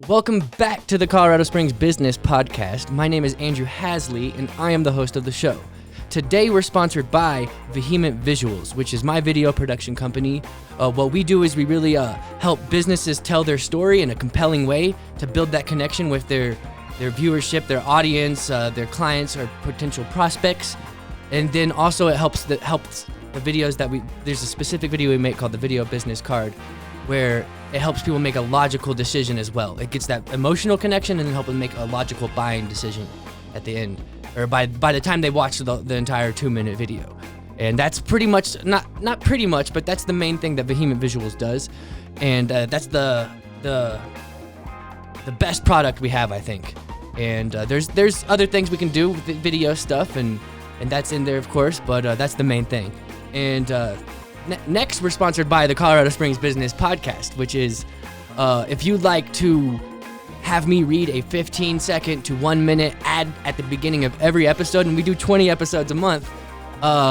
Welcome back to the Colorado Springs Business Podcast. My name is Andrew Hasley, and I am the host of the show. Today, we're sponsored by Vehement Visuals, which is my video production company. What we do is we really help businesses tell their story in a compelling way to build that connection with their viewership, their audience, their clients, or potential prospects. And then also it helps the videos that there's a specific video we make called the Video Business Card, where it helps people make a logical decision as well. It gets that emotional connection and then help them make a logical buying decision at the end, or by the time they watch the entire 2-minute video. And that's pretty much, not pretty much, but that's the main thing that Vehement Visuals does. And that's the best product we have, I think. And there's other things we can do with the video stuff, and that's in there, of course, but that's the main thing. And next, we're sponsored by the Colorado Springs Business Podcast, which is if you'd like to have me read a 15-second to 1-minute ad at the beginning of every episode, and we do 20 episodes a month,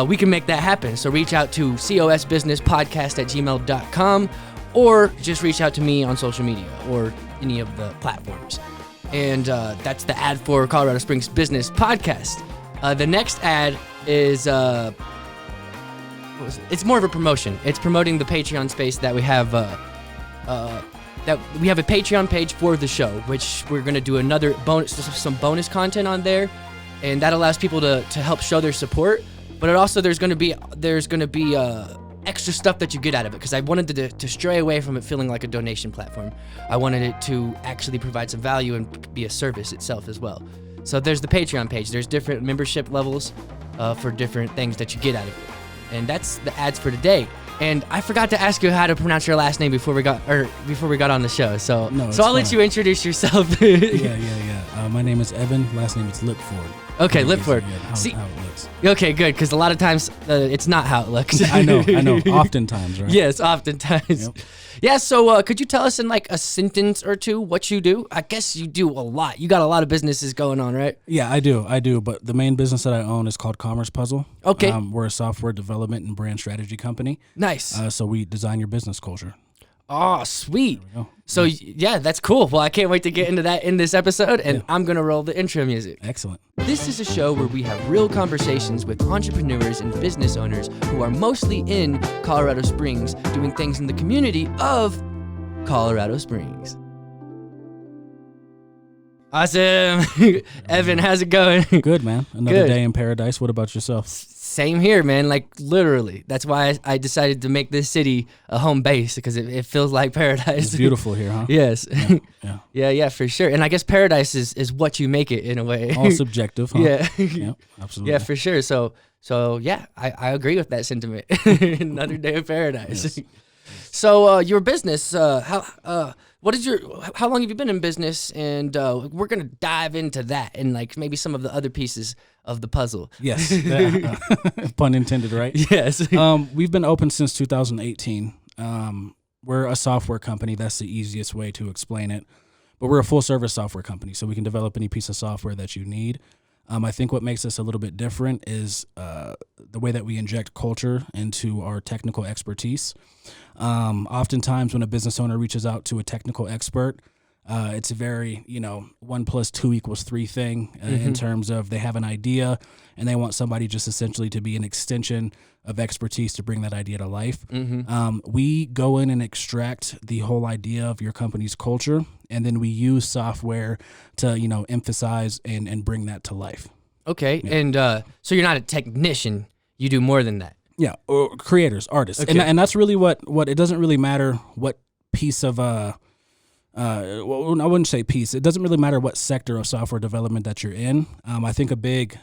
we can make that happen. So reach out to cosbusinesspodcast@gmail.com, or just reach out to me on social media or any of the platforms. And that's the ad for Colorado Springs Business Podcast. The next ad is... it's more of a promotion. It's promoting the Patreon space that we have. That we have a Patreon page for the show, which we're gonna do some bonus content on there, and that allows people to help show their support. But it also there's gonna be extra stuff that you get out of it, because I wanted to stray away from it feeling like a donation platform. I wanted it to actually provide some value and be a service itself as well. So there's the Patreon page. There's different membership levels for different things that you get out of it. And that's the ads for today. And I forgot to ask you how to pronounce your last name before we got on the show. So I'll let you introduce yourself. Yeah. My name is Evan. Last name is Lipford. Okay, Lipford. How it looks. Okay, good, because a lot of times it's not how it looks. I know. Oftentimes, right? Yes, oftentimes. Yep. Yeah, so could you tell us in like a sentence or two what you do? I guess you do a lot. You got a lot of businesses going on, right? Yeah, I do. But the main business that I own is called Commerce Puzzle. Okay. We're a software development and brand strategy company. Nice. So we design your business culture. Oh, sweet. There we go. So, yeah, that's cool. Well, I can't wait to get into that in this episode, and I'm going to roll the intro music. Excellent. This is a show where we have real conversations with entrepreneurs and business owners who are mostly in Colorado Springs, doing things in the community of Colorado Springs. Awesome. Evan, how's it going? Good, man. Another day in paradise. What about yourself? Same here, man. Like, literally. That's why I decided to make this city a home base, because it feels like paradise. It's beautiful here, huh? Yes. Yeah. Yeah, for sure. And I guess paradise is what you make it, in a way. All subjective, huh? Yeah. Yeah, absolutely. Yeah, for sure. So yeah, I agree with that sentiment. Another day of paradise. Yes. So your business, how long have you been in business? And we're gonna dive into that and like maybe some of the other pieces of the puzzle. Yes. Pun intended, right? Yes. We've been open since 2018. We're a software company. That's the easiest way to explain it. But we're a full-service software company, so we can develop any piece of software that you need. I think what makes us a little bit different is the way that we inject culture into our technical expertise. Oftentimes when a business owner reaches out to a technical expert, it's a very, 1 + 2 = 3 thing in terms of they have an idea and they want somebody just essentially to be an extension of expertise to bring that idea to life. We go in and extract the whole idea of your company's culture, and then we use software to, emphasize and bring that to life. Okay. Yeah. And so you're not a technician. You do more than that. Yeah. Or creators, artists. Okay. And that's really what it doesn't really matter what piece of well, I wouldn't say piece. It doesn't really matter what sector of software development that you're in. I think a big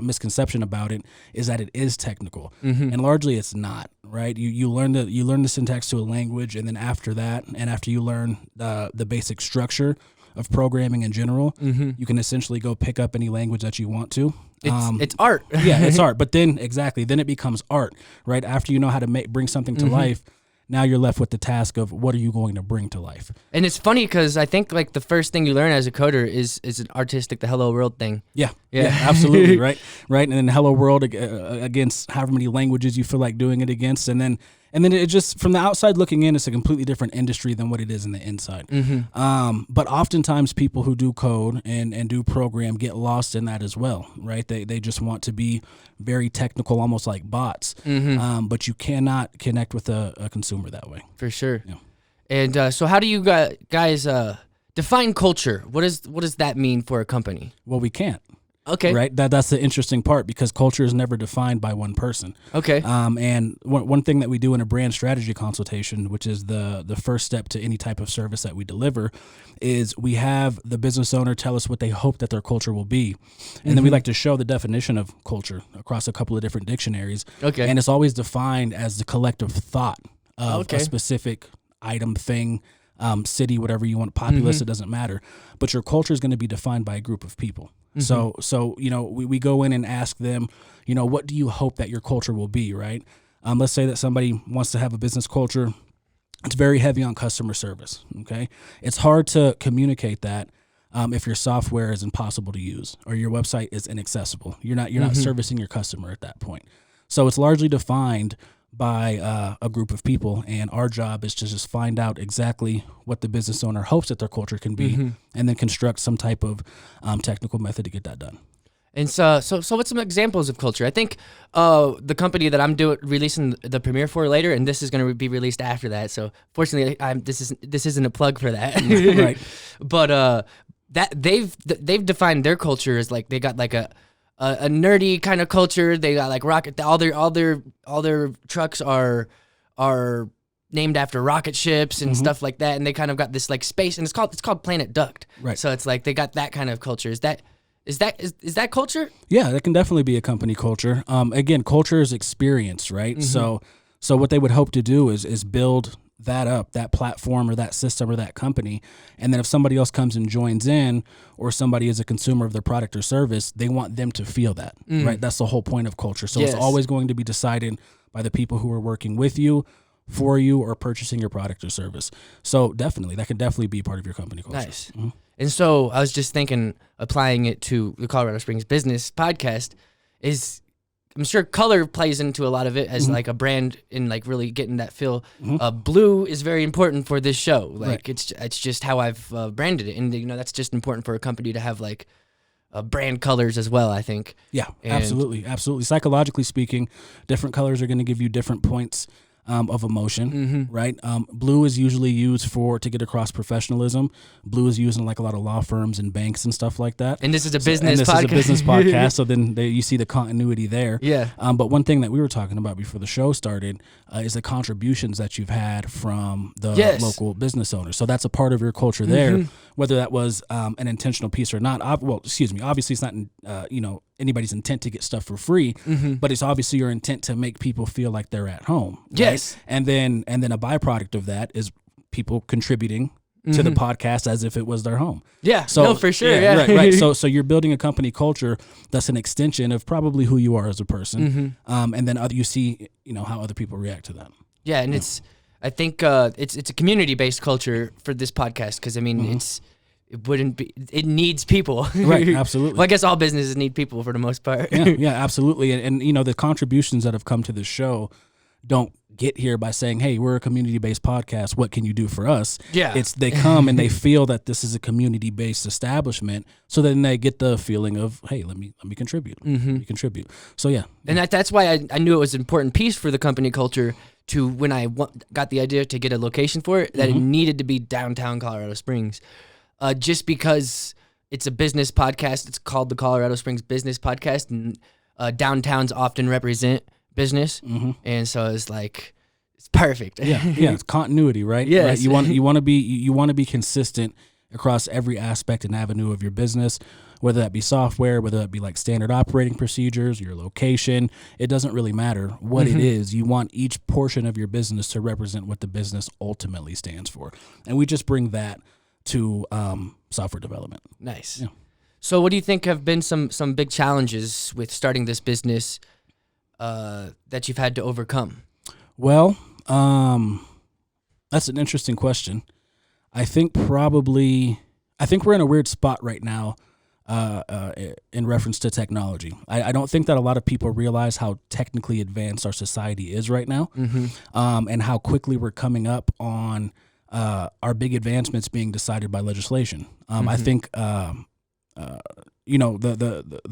misconception about it is that it is technical, and largely it's not. Right? You learn the syntax to a language, and then after that, and after you learn the basic structure of programming in general, you can essentially go pick up any language that you want to. It's art. Yeah, it's art. But then it becomes art. Right? After you know how to bring something to life. Now you're left with the task of what are you going to bring to life? And it's funny because I think like the first thing you learn as a coder is an artistic, the hello world thing. Yeah, absolutely, right. And then hello world against however many languages you feel like doing it against, and then And then it just, from the outside looking in, it's a completely different industry than what it is in the inside. But oftentimes people who do code and do program get lost in that as well, right? They just want to be very technical, almost like bots. But you cannot connect with a consumer that way. For sure. Yeah. And so how do you guys define culture? What does that mean for a company? Well, we can't. Okay. Right. That's the interesting part, because culture is never defined by one person. Okay. And one thing that we do in a brand strategy consultation, which is the first step to any type of service that we deliver, is we have the business owner tell us what they hope that their culture will be. And then we like to show the definition of culture across a couple of different dictionaries. Okay. And it's always defined as the collective thought of a specific item, thing, city, whatever you want, populace, it doesn't matter. But your culture is going to be defined by a group of people. So you know, we go in and ask them, you know, what do you hope that your culture will be, right? Let's say that somebody wants to have a business culture. It's very heavy on customer service, okay? It's hard to communicate that if your software is impossible to use or your website is inaccessible. You're not servicing your customer at that point. So it's largely defined by a group of people, and our job is to just find out exactly what the business owner hopes that their culture can be, and then construct some type of technical method to get that done. And so what's some examples of culture? I think the company that I'm releasing the premiere for later, and this is going to be released after that. So fortunately, this isn't a plug for that, right? But that they've defined their culture as like they got like a nerdy kind of culture. They got like rocket. All their trucks are named after rocket ships and stuff like that. And they kind of got this like space, and it's called Planet Duct. Right. So it's like they got that kind of culture. Is that culture? Yeah, that can definitely be a company culture. Again, culture is experience, right? So what they would hope to do is build that up, that platform or that system or that company. And then if somebody else comes and joins in, or somebody is a consumer of their product or service, they want them to feel that, right? That's the whole point of culture. So it's always going to be decided by the people who are working with you, for you, or purchasing your product or service. So definitely, that can definitely be part of your company culture. Nice. And so I was just thinking, applying it to the Colorado Springs Business Podcast, I'm sure color plays into a lot of it as like a brand in like really getting that feel. Blue is very important for this show. Like it's just how I've branded it, and you know that's just important for a company to have like brand colors as well, I think. Yeah, absolutely. Psychologically speaking, different colors are going to give you different points of emotion, right? Blue is usually used to get across professionalism. Blue is used in like a lot of law firms and banks and stuff like that. And this is a business podcast. So then you see the continuity there. Yeah. But one thing that we were talking about before the show started is the contributions that you've had from the local business owners. So that's a part of your culture there, whether that was an intentional piece or not. Obviously it's not, anybody's intent to get stuff for free, but it's obviously your intent to make people feel like they're at home. Right? Yes. And then a byproduct of that is people contributing to the podcast as if it was their home. Yeah. So no, for sure. Yeah. Right. So you're building a company culture that's an extension of probably who you are as a person. And then you see, how other people react to that. Yeah. And I think it's a community-based culture for this podcast. Cause I mean, it needs people. Right, absolutely. Well, I guess all businesses need people for the most part. Yeah, absolutely. And the contributions that have come to this show don't get here by saying, hey, we're a community-based podcast, what can you do for us? Yeah. They come and they feel that this is a community-based establishment, so then they get the feeling of, hey, let me contribute. Let me contribute. So yeah. And that's why I knew it was an important piece for the company culture to, when I got the idea to get a location for it, that it needed to be downtown Colorado Springs. Just because it's a business podcast, it's called the Colorado Springs Business Podcast, and downtowns often represent business, and so it's like it's perfect. Yeah, it's continuity, right? Yeah, right? You want to be consistent across every aspect and avenue of your business, whether that be software, whether that be like standard operating procedures, your location. It doesn't really matter what it is. You want each portion of your business to represent what the business ultimately stands for, and we just bring that to software development. Nice. Yeah. So what do you think have been some big challenges with starting this business that you've had to overcome? Well, that's an interesting question. I think we're in a weird spot right now in reference to technology. I don't think that a lot of people realize how technically advanced our society is right now, and how quickly we're coming up on our big advancements being decided by legislation. I think the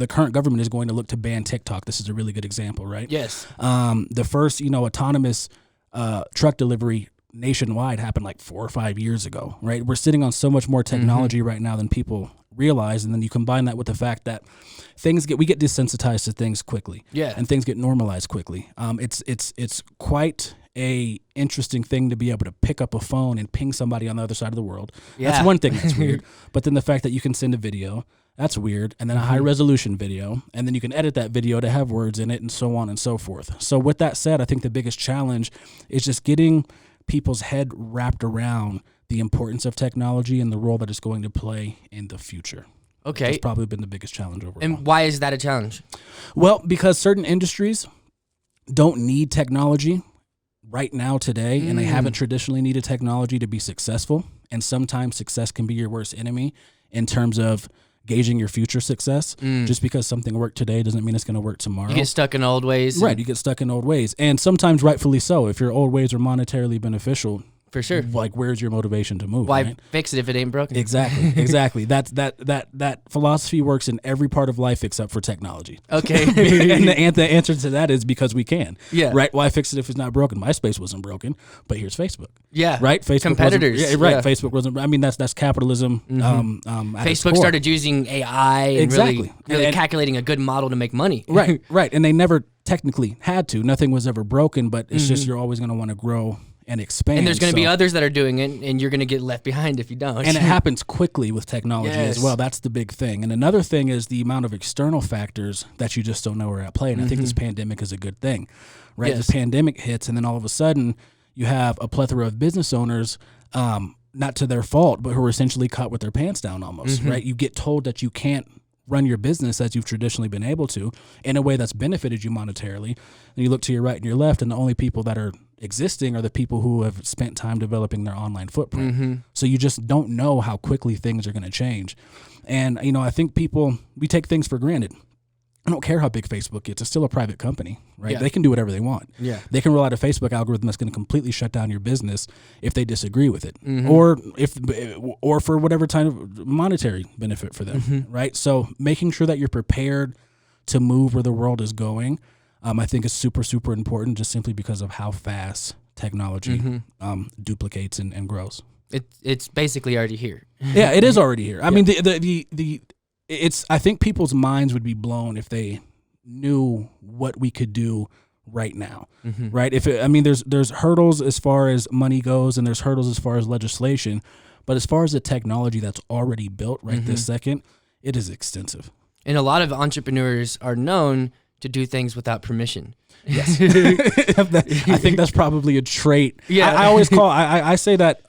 current government is going to look to ban TikTok. This is a really good example, right? Yes. The first autonomous truck delivery nationwide happened like 4 or 5 years ago, right? We're sitting on so much more technology right now than people realize, and then you combine that with the fact that we get desensitized to things quickly, and things get normalized quickly. It's quite a interesting thing to be able to pick up a phone and ping somebody on the other side of the world. That's one thing that's weird. But then the fact that you can send a video, that's weird, and then a high resolution video, and then you can edit that video to have words in it, and so on and so forth. So with that said, I think the biggest challenge is just getting people's head wrapped around the importance of technology and the role that it's going to play in the future. Okay. That's probably been the biggest challenge overall. And why is that a challenge? Well, because certain industries don't need technology right now today, and they haven't traditionally needed technology to be successful. And sometimes success can be your worst enemy in terms of gauging your future success. Just because something worked today doesn't mean it's going to work tomorrow. You get stuck in old ways. Right, you get stuck in old ways. And sometimes rightfully so. If your old ways are monetarily beneficial, for sure, like where's your motivation to move? Why right? fix it if it ain't broken? Exactly. That philosophy works in every part of life except for technology. Okay. And the answer to that is because we can. Yeah. Right. Why fix it if it's not broken? MySpace wasn't broken, but here's Facebook. Yeah. Right. Facebook competitors. Yeah. Facebook wasn't. I mean, that's capitalism. Facebook started using AI and really calculating a good model to make money. Right. And they never technically had to. Nothing was ever broken, but it's just you're always going to want to grow and expand. And there's going to be others that are doing it, and you're going to get left behind if you don't. And it happens quickly with technology as well. That's the big thing. And another thing is the amount of external factors that you just don't know are at play. And I think this pandemic is a good thing, right? Yes. The pandemic hits, and then all of a sudden you have a plethora of business owners, not to their fault, but who are essentially caught with their pants down almost, right? You get told that you can't run your business as you've traditionally been able to in a way that's benefited you monetarily. And you look to your right and your left, and the only people that are existing are the people who have spent time developing their online footprint. So you just don't know how quickly things are going to change. And, I think we take things for granted. I don't care how big Facebook gets. It's still a private company, right? Yeah. They can do whatever they want. Yeah. They can roll out a Facebook algorithm that's going to completely shut down your business if they disagree with it, or for whatever kind of monetary benefit for them, right? So making sure that you're prepared to move where the world is going, I think is super, super important, just simply because of how fast technology duplicates and grows. It's basically already here. Yeah, it is already here. I mean, I think people's minds would be blown if they knew what we could do right now, right? There's hurdles as far as money goes, and there's hurdles as far as legislation, but as far as the technology that's already built this second, it is extensive. And a lot of entrepreneurs are known to do things without permission. Yes. I think that's probably a trait. Yeah. I say that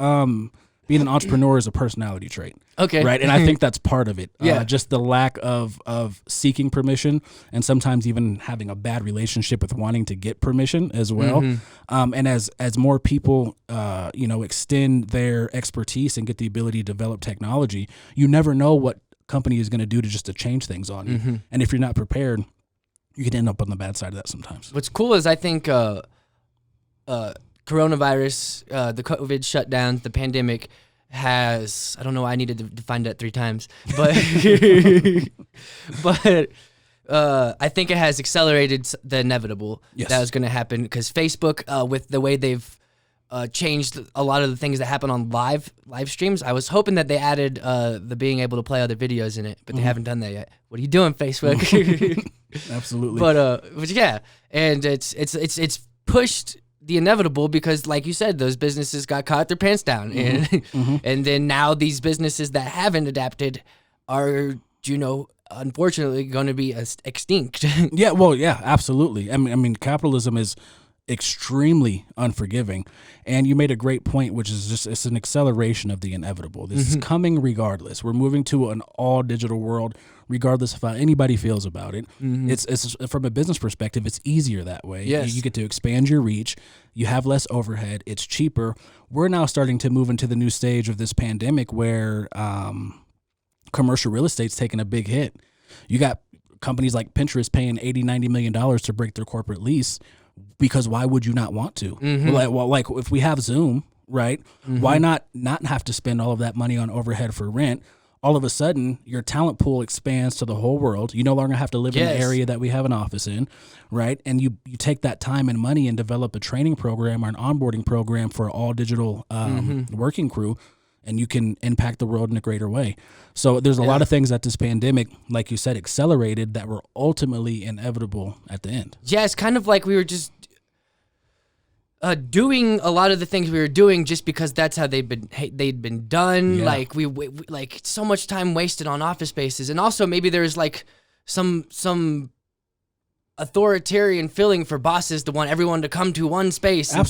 being an entrepreneur is a personality trait. Okay. Right. And I think that's part of it. Yeah. Just the lack of seeking permission, and sometimes even having a bad relationship with wanting to get permission as well. And as more people, extend their expertise and get the ability to develop technology, you never know what company is going to do to change things on you. And if you're not prepared, you can end up on the bad side of that sometimes. What's cool is I think coronavirus, the COVID shutdowns, the pandemic has, I don't know why I needed to define that 3 times, but I think it has accelerated the inevitable that was going to happen, because Facebook, with the way they've changed a lot of the things that happen on live streams. I was hoping that they added the being able to play other videos in it, but they haven't done that yet. What are you doing, Facebook? Absolutely. But yeah, and it's pushed the inevitable, because like you said, those businesses got caught their pants down, and then now these businesses that haven't adapted are, unfortunately going to be extinct. Yeah, well, yeah, absolutely. I mean, capitalism is extremely unforgiving, and you made a great point, which is it's an acceleration of the inevitable. This is coming regardless. We're moving to an all digital world, regardless of how anybody feels about it. It's from a business perspective, it's easier that way. Yes. You get to expand your reach. You have less overhead. It's cheaper. We're now starting to move into the new stage of this pandemic where commercial real estate's taking a big hit. You got companies like Pinterest paying $80-90 million to break their corporate lease, because why would you not want to? Like if we have Zoom, right? Why not have to spend all of that money on overhead for rent? All of a sudden, your talent pool expands to the whole world. You no longer have to live in the area that we have an office in, right? And you take that time and money and develop a training program or an onboarding program for all digital working crew, and you can impact the world in a greater way. So there's a lot of things that this pandemic, like you said, accelerated that were ultimately inevitable at the end. Yeah, it's kind of like we were just doing a lot of the things we were doing just because that's how they'd been done. Yeah. Like we like so much time wasted on office spaces, and also maybe there's like some authoritarian feeling for bosses to want everyone to come to one space and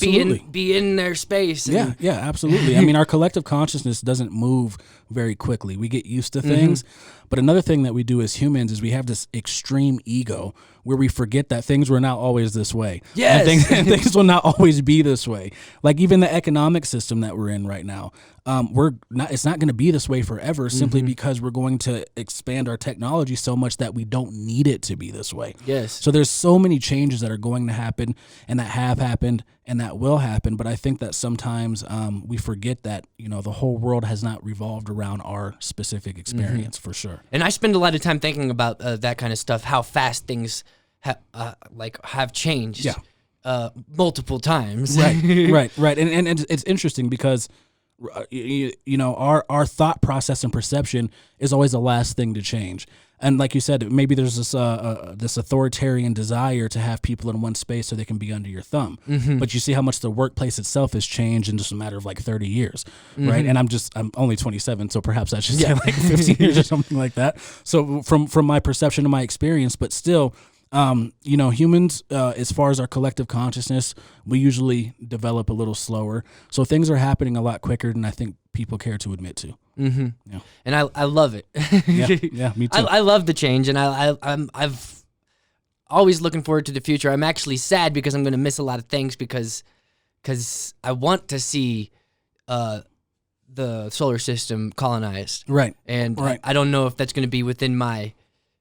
be in their space. And yeah, absolutely. I mean, our collective consciousness doesn't move very quickly. We get used to things. But another thing that we do as humans is we have this extreme ego where we forget that things were not always this way. Yes. And things will not always be this way. Like even the economic system that we're in right now, it's not going to be this way forever simply because we're going to expand our technology so much that we don't need it to be this way. Yes. So there's so many changes that are going to happen and that have happened and that will happen. But I think that sometimes we forget that, the whole world has not revolved around our specific experience for sure. And I spend a lot of time thinking about that kind of stuff, how fast things have changed multiple times. Right. And it's interesting because our thought process and perception is always the last thing to change. And like you said, maybe there's this authoritarian desire to have people in one space so they can be under your thumb. But you see how much the workplace itself has changed in just a matter of like 30 years, right? And I'm only 27, so perhaps I should say like 15 years or something like that. So from my perception and my experience, but still, humans, as far as our collective consciousness, we usually develop a little slower. So things are happening a lot quicker than I think people care to admit to. Yeah. And I love it. yeah, me too. I love the change, and I've always looking forward to the future. I'm actually sad because I'm going to miss a lot of things because I want to see the solar system colonized. Right. And I don't know if that's going to be within my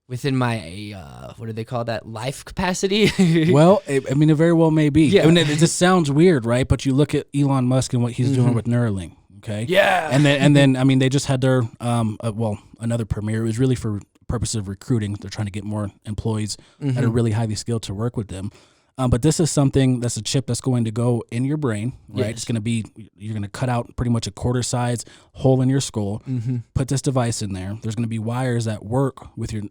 what do they call that, life capacity? Well, it very well may be. Yeah. I mean, it just sounds weird, right? But you look at Elon Musk and what he's doing with Neuralink. Okay. Yeah. And then I mean, they just had their another premiere. It was really for purposes of recruiting. They're trying to get more employees that are really highly skilled to work with them. But this is something that's a chip that's going to go in your brain, right? Yes. It's going to be, you're going to cut out pretty much a quarter size hole in your skull, put this device in there. There's going to be wires that work with your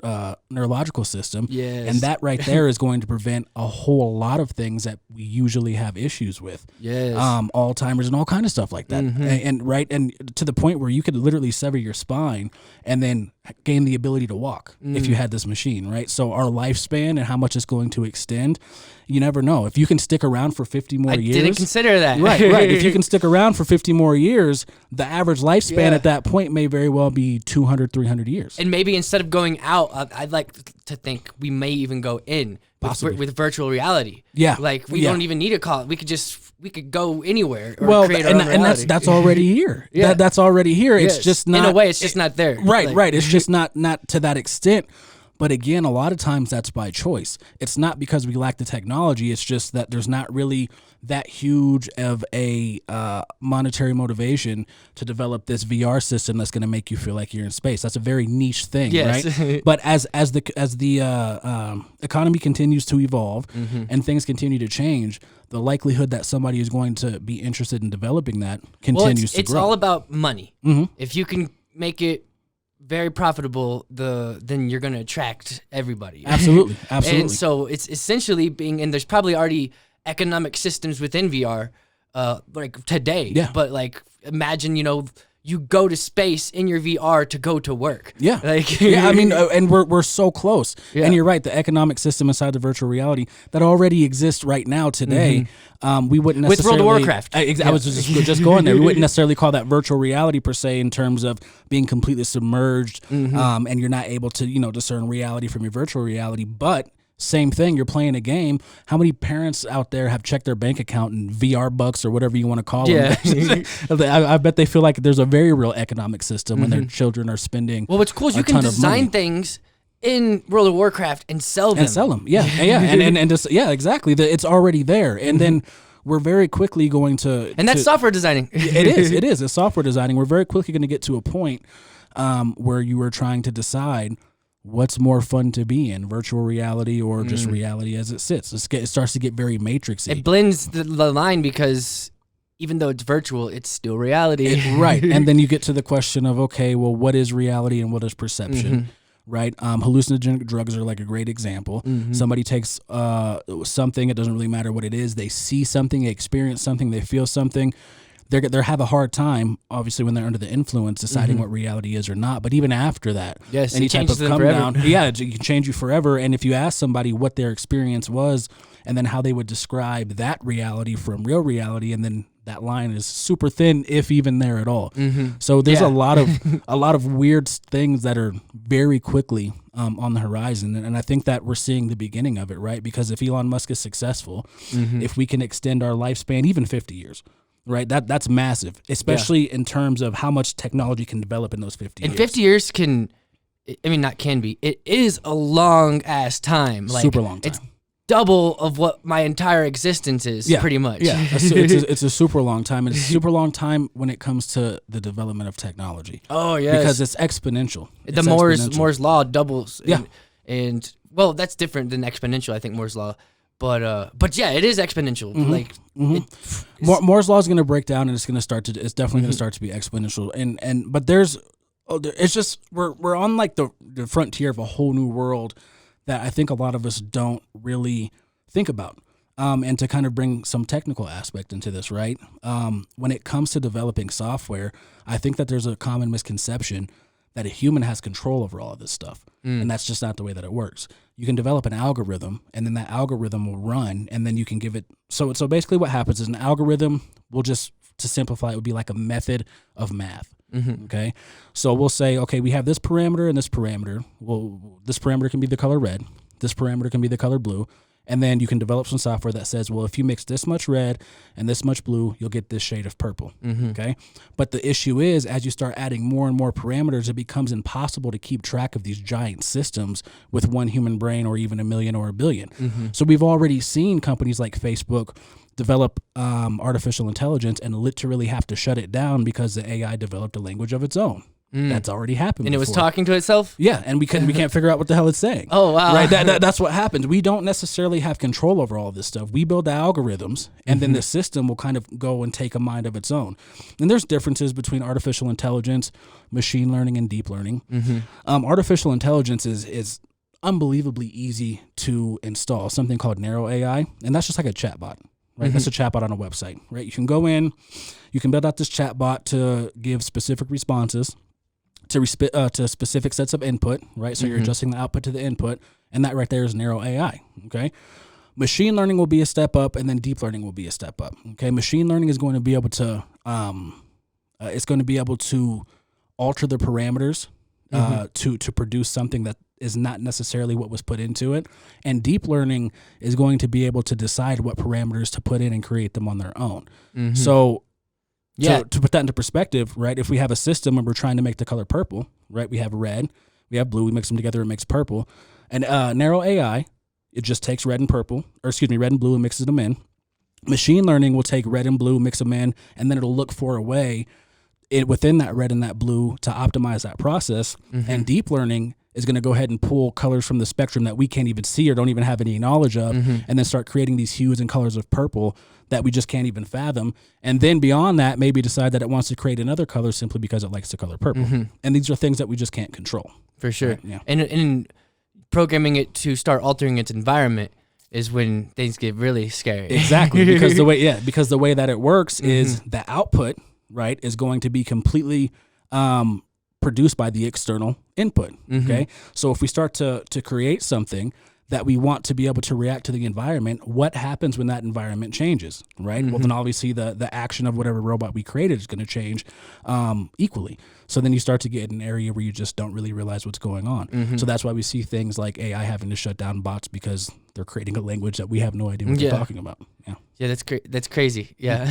neurological system. Yes. And that right there is going to prevent a whole lot of things that we usually have issues with. Yes. Alzheimer's and all kind of stuff like that. And to the point where you could literally sever your spine and then gain the ability to walk if you had this machine, right? So our lifespan and how much it's going to extend, you never know. If you can stick around for 50 more years. I didn't consider that. Right. If you can stick around for 50 more years, the average lifespan at that point may very well be 200, 300 years. And maybe instead of going out, I'd like to think we may even go in with virtual reality. Yeah. Like we don't even need a call. We could go anywhere or create our own and reality. that's already here. Yeah. That's already here. Yes. It's just not. In a way, it's just not there. Right. It's just not to that extent. But again, a lot of times that's by choice. It's not because we lack the technology. It's just that there's not really that huge of a monetary motivation to develop this VR system that's going to make you feel like you're in space. That's a very niche thing, right? But as the economy continues to evolve and things continue to change, the likelihood that somebody is going to be interested in developing that continues to grow. It's all about money. If you can make it very profitable, then you're going to attract everybody. Absolutely. And so it's essentially and there's probably already economic systems within VR, like today. Yeah. But like, imagine, you go to space in your VR to go to work. Yeah. I mean, and we're so close. Yeah. And you're right, the economic system inside the virtual reality that already exists right now today, we wouldn't necessarily... With World of Warcraft. I was just going there. We wouldn't necessarily call that virtual reality per se in terms of being completely submerged and you're not able to, discern reality from your virtual reality, but Same thing. You're playing a game. How many parents out there have checked their bank account in VR bucks or whatever you want to call them? I bet they feel like there's a very real economic system when their children are spending. Well, what's cool is you can design things in World of Warcraft and sell them. Yeah, and just, exactly. It's already there, and then we're very quickly going to. And that's software designing. It is. It's software designing. We're very quickly going to get to a point where you are trying to decide what's more fun to be in, virtual reality or just reality as it sits. It starts to get very matrixy. It blends the line because even though it's virtual, it's still reality. Right. And then you get to the question of, okay, well, what is reality and what is perception? Right? Hallucinogenic drugs are like a great example. Somebody takes something, it doesn't really matter what it is. They see something, they experience something, they feel something. They have a hard time, obviously, when they're under the influence, deciding what reality is or not. But even after that, any type of come down, it can change you forever. And if you ask somebody what their experience was, and then how they would describe that reality from real reality, and then that line is super thin, if even there at all. So there's a lot of weird things that are very quickly on the horizon, and I think that we're seeing the beginning of it, right? Because if Elon Musk is successful, if we can extend our lifespan even 50 years. Right, that's massive, especially in terms of how much technology can develop in those 50 years. And 50 years it is a long ass time. Like, super long time. It's double of what my entire existence is, pretty much. Yeah, it's a super long time, and it's a super long time when it comes to the development of technology. Oh, yes. Because it's exponential. The Moore's law doubles. And well, that's different than exponential, I think, Moore's law. But yeah, it is exponential. Like Moore's law is going to break down, and it's definitely going to start to be exponential. But it's just we're on like the frontier of a whole new world that I think a lot of us don't really think about. And to kind of bring some technical aspect into this, right? When it comes to developing software, I think that there's a common misconception that a human has control over all of this stuff. And that's just not the way that it works. You can develop an algorithm, and then that algorithm will run, and then you can give it. So basically what happens is an algorithm will just, to simplify, it would be like a method of math. Okay. So we'll say, okay, we have this parameter and this parameter. Well, this parameter can be the color red. This parameter can be the color blue. And then you can develop some software that says, well, if you mix this much red and this much blue, you'll get this shade of purple. Okay. But the issue is, as you start adding more and more parameters, it becomes impossible to keep track of these giant systems with one human brain or even a million or a billion. So we've already seen companies like Facebook develop artificial intelligence and literally have to shut it down because the AI developed a language of its own. That's already happened. And before. It was talking to itself? Yeah, and we can't figure out what the hell it's saying. Oh, wow. Right, that's what happens. We don't necessarily have control over all this stuff. We build the algorithms, and then the system will kind of go and take a mind of its own. And there's differences between artificial intelligence, machine learning, and deep learning. Artificial intelligence is unbelievably easy to install, something called narrow AI, and that's just like a chatbot. Right, that's a chatbot on a website. Right, you can go in, you can build out this chatbot to give specific responses to specific sets of input. Right, so you're adjusting the output to the input, and that right there is narrow AI. Okay, machine learning will be a step up, and then deep learning will be a step up. Okay, machine learning is going to be able to alter the parameters to produce something that is not necessarily what was put into it. And deep learning is going to be able to decide what parameters to put in and create them on their own. So to put that into perspective, right, if we have a system and we're trying to make the color purple, right, we have red, we have blue, we mix them together, it makes purple. And narrow AI, it just takes red and blue and mixes them in. Machine learning will take red and blue, mix them in, and then it'll look for a way within that red and that blue to optimize that process. And deep learning is going to go ahead and pull colors from the spectrum that we can't even see or don't even have any knowledge of, and then start creating these hues and colors of purple that we just can't even fathom. And then beyond that, maybe decide that it wants to create another color simply because it likes the color purple. And these are things that we just can't control. For sure. Right? Yeah. And programming it to start altering its environment is when things get really scary. Exactly. Because the way that it works is the output, right, is going to be completely produced by the external input. Okay. So if we start to create something that we want to be able to react to the environment, what happens when that environment changes, right? Well, then obviously the action of whatever robot we created is going to change equally. So then you start to get an area where you just don't really realize what's going on. So that's why we see things like AI having to shut down bots because they're creating a language that we have no idea what they're talking about. Yeah, that's crazy. Yeah.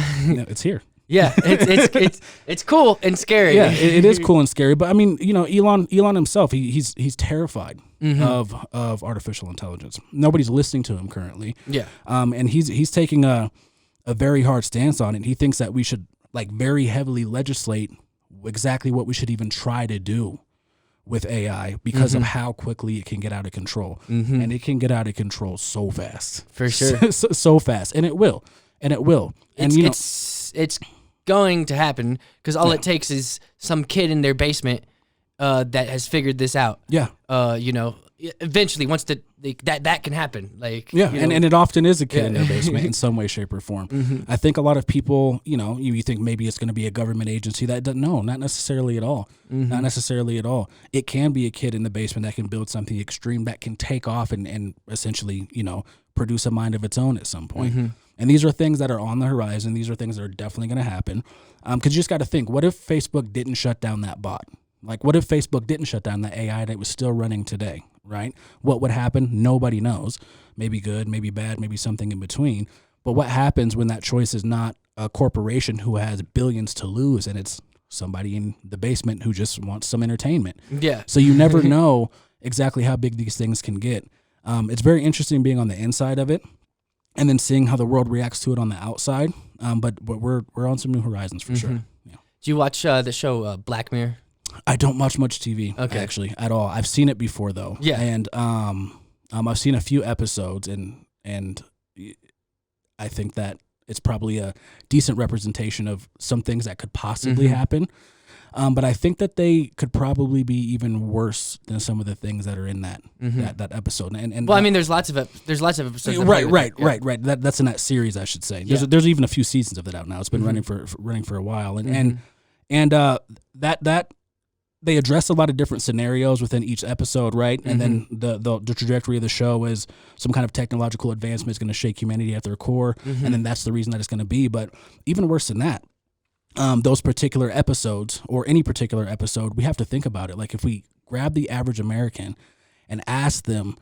It's here. Yeah, it's cool and scary. Yeah, it is cool and scary. But I mean, Elon himself, he's terrified of artificial intelligence. Nobody's listening to him currently. Yeah. And he's taking a very hard stance on it. He thinks that we should very heavily legislate exactly what we should even try to do with AI because of how quickly it can get out of control. And it can get out of control so fast. For sure. so fast. And it will. And it's going to happen because all it takes is some kid in their basement that has figured this out. Yeah. Eventually, once that can happen. And it often is a kid in their basement in some way, shape, or form. I think a lot of people, you think maybe it's going to be a government agency. No, not necessarily at all. Not necessarily at all. It can be a kid in the basement that can build something extreme that can take off and essentially, produce a mind of its own at some point. And these are things that are on the horizon. These are things that are definitely going to happen. Because you just got to think, what if Facebook didn't shut down that bot? What if Facebook didn't shut down the AI that was still running today, right? What would happen? Nobody knows. Maybe good, maybe bad, maybe something in between. But what happens when that choice is not a corporation who has billions to lose and it's somebody in the basement who just wants some entertainment? Yeah. So you never know exactly how big these things can get. It's very interesting being on the inside of it and then seeing how the world reacts to it on the outside. But we're on some new horizons for sure. Yeah. Do you watch the show Black Mirror? I don't watch much TV, actually, at all. I've seen it before, though. Yeah. And I've seen a few episodes, and I think that it's probably a decent representation of some things that could possibly happen. But I think that they could probably be even worse than some of the things that are in that episode. And well, I mean, there's lots of episodes. Right. That's in that series, I should say. There's even a few seasons of it out now. It's been running for a while, and that they address a lot of different scenarios within each episode, right? And then the trajectory of the show is some kind of technological advancement is going to shake humanity at their core, and then that's the reason that it's going to be. But even worse than that, those particular episodes or any particular episode, we have to think about it. If we grab the average American and ask them,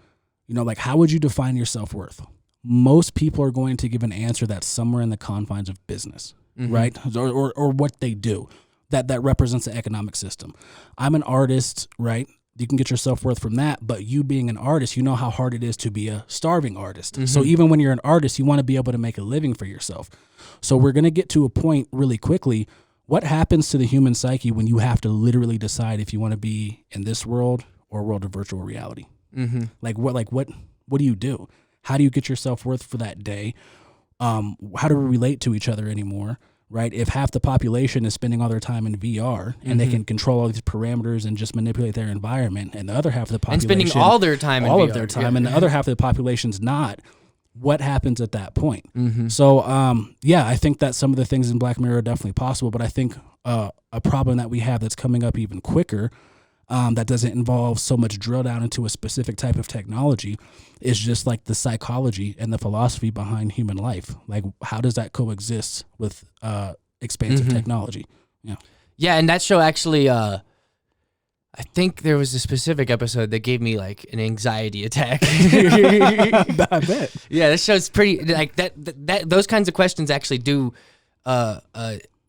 how would you define your self-worth? Most people are going to give an answer that's somewhere in the confines of business, right? Or what they do. That represents the economic system. I'm an artist, right? You can get your self-worth from that, but you being an artist, you know how hard it is to be a starving artist. So even when you're an artist, you want to be able to make a living for yourself. So we're going to get to a point really quickly. What happens to the human psyche when you have to literally decide if you want to be in this world or a world of virtual reality? What do you do? How do you get your self-worth for that day? How do we relate to each other anymore? Right? If half the population is spending all their time in VR and they can control all these parameters and just manipulate their environment, and the other half of the population and spending all their time in VR. All of their time, and the other half of the population's not, what happens at that point? So, I think that some of the things in Black Mirror are definitely possible, but I think a problem that we have that's coming up even quicker that doesn't involve so much drill down into a specific type of technology is just the psychology and the philosophy behind human life. How does that coexist with expansive technology? Yeah, and that show actually, I think there was a specific episode that gave me an anxiety attack. I bet. Yeah, that show's pretty that those kinds of questions actually do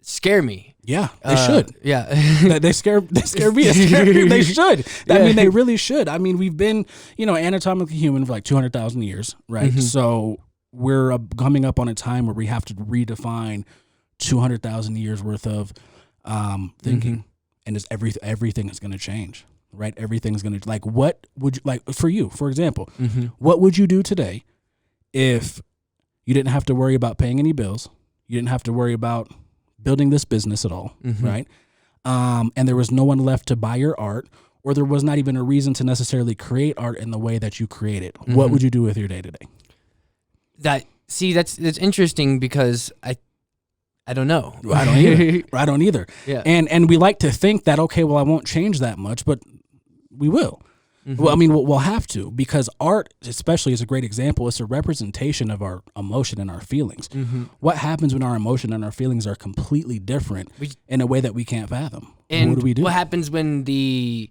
scare me. Yeah, they should. Yeah, they scare me. They should. I mean, they really should. I mean, we've been, anatomically human for 200,000 years, right? So we're coming up on a time where we have to redefine 200,000 years worth of thinking, and everything is going to change, right? Everything's going to what would you for you, for example, what would you do today if you didn't have to worry about paying any bills, you didn't have to worry about building this business at all, right? And there was no one left to buy your art, or there was not even a reason to necessarily create art in the way that you create it. What would you do with your day to day? That's interesting because I don't know. I don't either. I don't either. Yeah. And we like to think that, okay, well, I won't change that much, but we will. Well, I mean, we'll have to, because art, especially, is a great example. It's a representation of our emotion and our feelings. What happens when our emotion and our feelings are completely different in a way that we can't fathom? And what do we do? What happens when the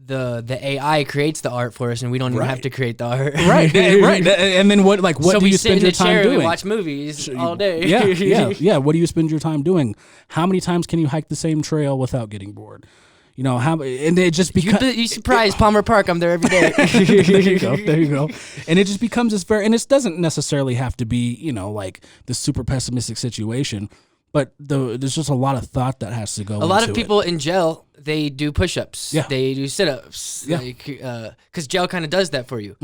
AI creates the art for us, and we don't even have to create the art? Right. And then what so do you spend your time doing? We watch movies all day. Yeah. What do you spend your time doing? How many times can you hike the same trail without getting bored? You know, and it just becomes... You surprised Palmer Park, I'm there every day. There you go. And it just becomes this and it doesn't necessarily have to be, you know, like the super pessimistic situation, but there's just a lot of thought that has to go into it. A lot of people in jail, they do push-ups. Yeah. They do sit-ups. Yeah. Because jail kind of does that for you.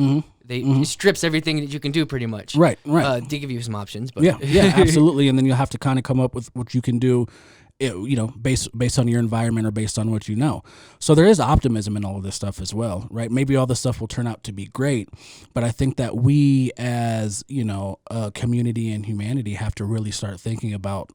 It strips everything that you can do pretty much. Right. They give you some options. But. Yeah, absolutely. And then you'll have to kind of come up with what you can do, you know, based on your environment or based on what you know. So there is optimism in all of this stuff as well, right? Maybe all this stuff will turn out to be great, but I think that we as, you know, a community and humanity have to really start thinking about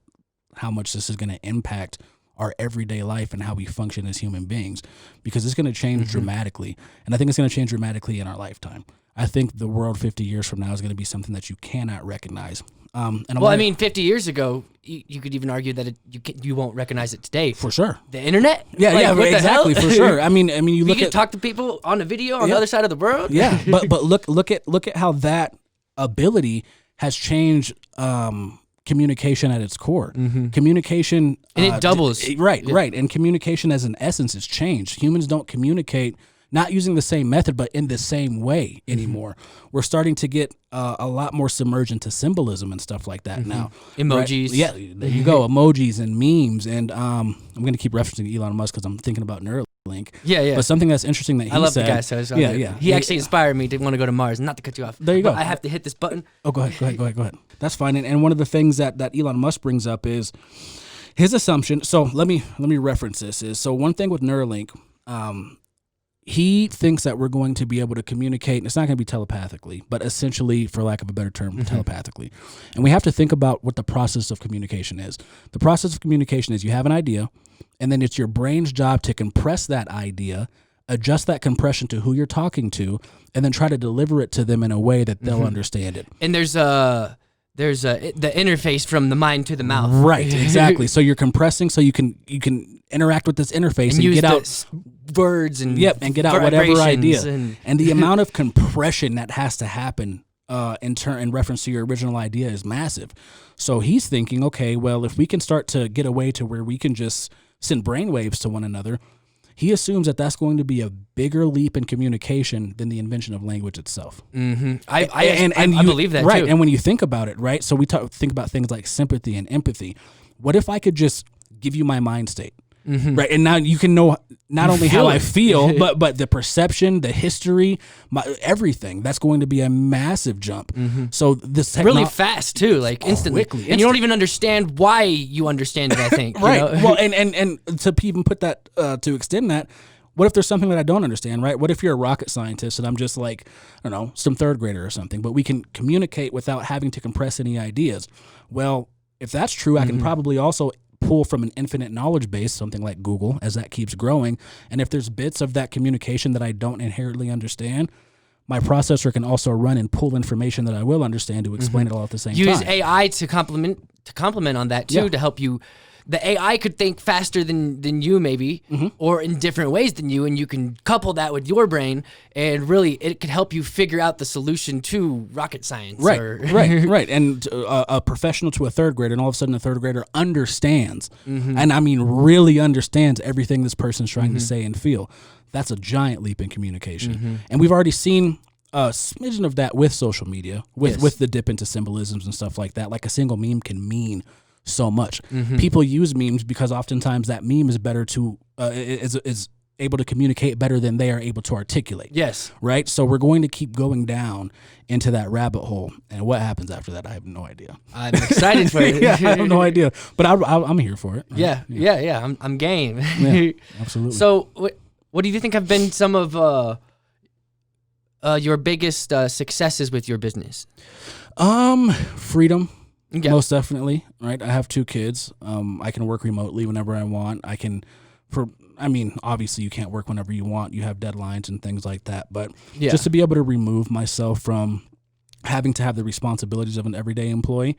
how much this is going to impact our everyday life and how we function as human beings, because it's going to change dramatically. And I think it's going to change dramatically in our lifetime. I think the world 50 years from now is going to be something that you cannot recognize. I mean, 50 years ago, you could even argue that you won't recognize it today. For sure. The internet? Yeah, exactly, for sure. I mean, you look can talk to people on a video on the other side of the world. Yeah, but look at how that ability has changed communication at its core. Communication, and it doubles. Right. And communication as an essence has changed. Humans don't communicate not using the same method, but in the same way anymore. We're starting to get a lot more submerged into symbolism and stuff like that now. Emojis. Right? Yeah, there you go. Emojis and memes. And I'm going to keep referencing Elon Musk because I'm thinking about Neuralink. Yeah. But something that's interesting that he said. I love the guy. So he actually inspired me to want to go to Mars. Not to cut you off. There you go. I have to hit this button. Oh, go ahead. That's fine. And one of the things that Elon Musk brings up is his assumption. So let me reference this. So one thing with Neuralink, he thinks that we're going to be able to communicate, and it's not going to be telepathically, but essentially, for lack of a better term, telepathically. And we have to think about what the process of communication is. The process of communication is you have an idea, and then it's your brain's job to compress that idea, adjust that compression to who you're talking to, and then try to deliver it to them in a way that they'll understand it. And there's the interface from the mind to the mouth. Right, exactly. So you're compressing so you can interact with this interface and get out words and get out whatever idea. And the amount of compression that has to happen in reference to your original idea is massive. So he's thinking, okay, well, if we can start to get away to where we can just send brainwaves to one another, he assumes that that's going to be a bigger leap in communication than the invention of language itself. I believe that, right, too. And when you think about it, right, so we think about things like sympathy and empathy. What if I could just give you my mind state? Right, and now you can know not only how I feel, but the perception, the history, everything. That's going to be a massive jump. So this really fast too, like instantly, quickly, and you don't even understand why you understand it. I think, right? You know? Well, and to even put that to extend that. What if there's something that I don't understand, right? What if you're a rocket scientist and I'm just like, I don't know, some third grader or something, but we can communicate without having to compress any ideas? Well, if that's true, I can probably also pull from an infinite knowledge base, something like Google, as that keeps growing. And if there's bits of that communication that I don't inherently understand, my processor can also run and pull information that I will understand to explain it all at the same time. Use AI to complement on that too, to help you. The AI could think faster than you maybe, or in different ways than you, and you can couple that with your brain, and really it could help you figure out the solution to rocket science. Right. And a professional to a third grader, and all of a sudden a third grader understands, and I mean really understands everything this person's trying to say and feel. That's a giant leap in communication. And we've already seen a smidgen of that with social media, with the dip into symbolisms and stuff like that. Like a single meme can mean so much. People use memes because oftentimes that meme is better to is able to communicate better than they are able to articulate. Yes. Right? So we're going to keep going down into that rabbit hole. And what happens after that, I have no idea. I'm excited for it. I have no idea. But I'm here for it. Yeah. I'm game. Yeah, absolutely. So what do you think have been some of your biggest successes with your business? Freedom. Okay. Most definitely, right? I have 2 kids. I can work remotely whenever I want. I can, for I mean, obviously you can't work whenever you want. You have deadlines and things like that. But Yeah. just to be able to remove myself from having to have the responsibilities of an everyday employee,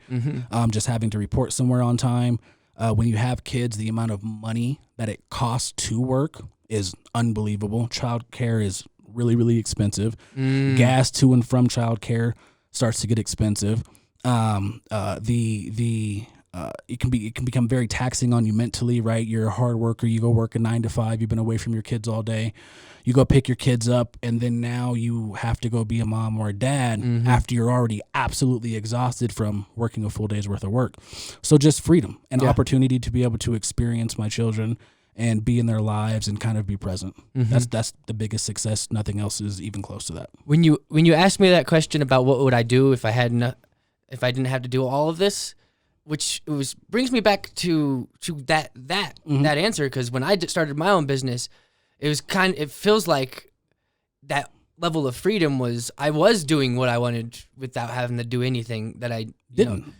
just having to report somewhere on time. When you have kids, the amount of money that it costs to work is unbelievable. Childcare is really, really expensive. Gas to and from childcare starts to get expensive. It can become very taxing on you mentally, right? You're a hard worker. You go work a 9 to 5. You've been away from your kids all day. You go pick your kids up, and then now you have to go be a mom or a dad after you're already absolutely exhausted from working a full day's worth of work. So just freedom and opportunity to be able to experience my children and be in their lives and kind of be present. That's the biggest success. Nothing else is even close to that. When you asked me that question about what would I do if I didn't have to do all of this, which brings me back to that answer, because when I started my own business, it feels like that level of freedom I was doing what I wanted without having to do anything that I didn't.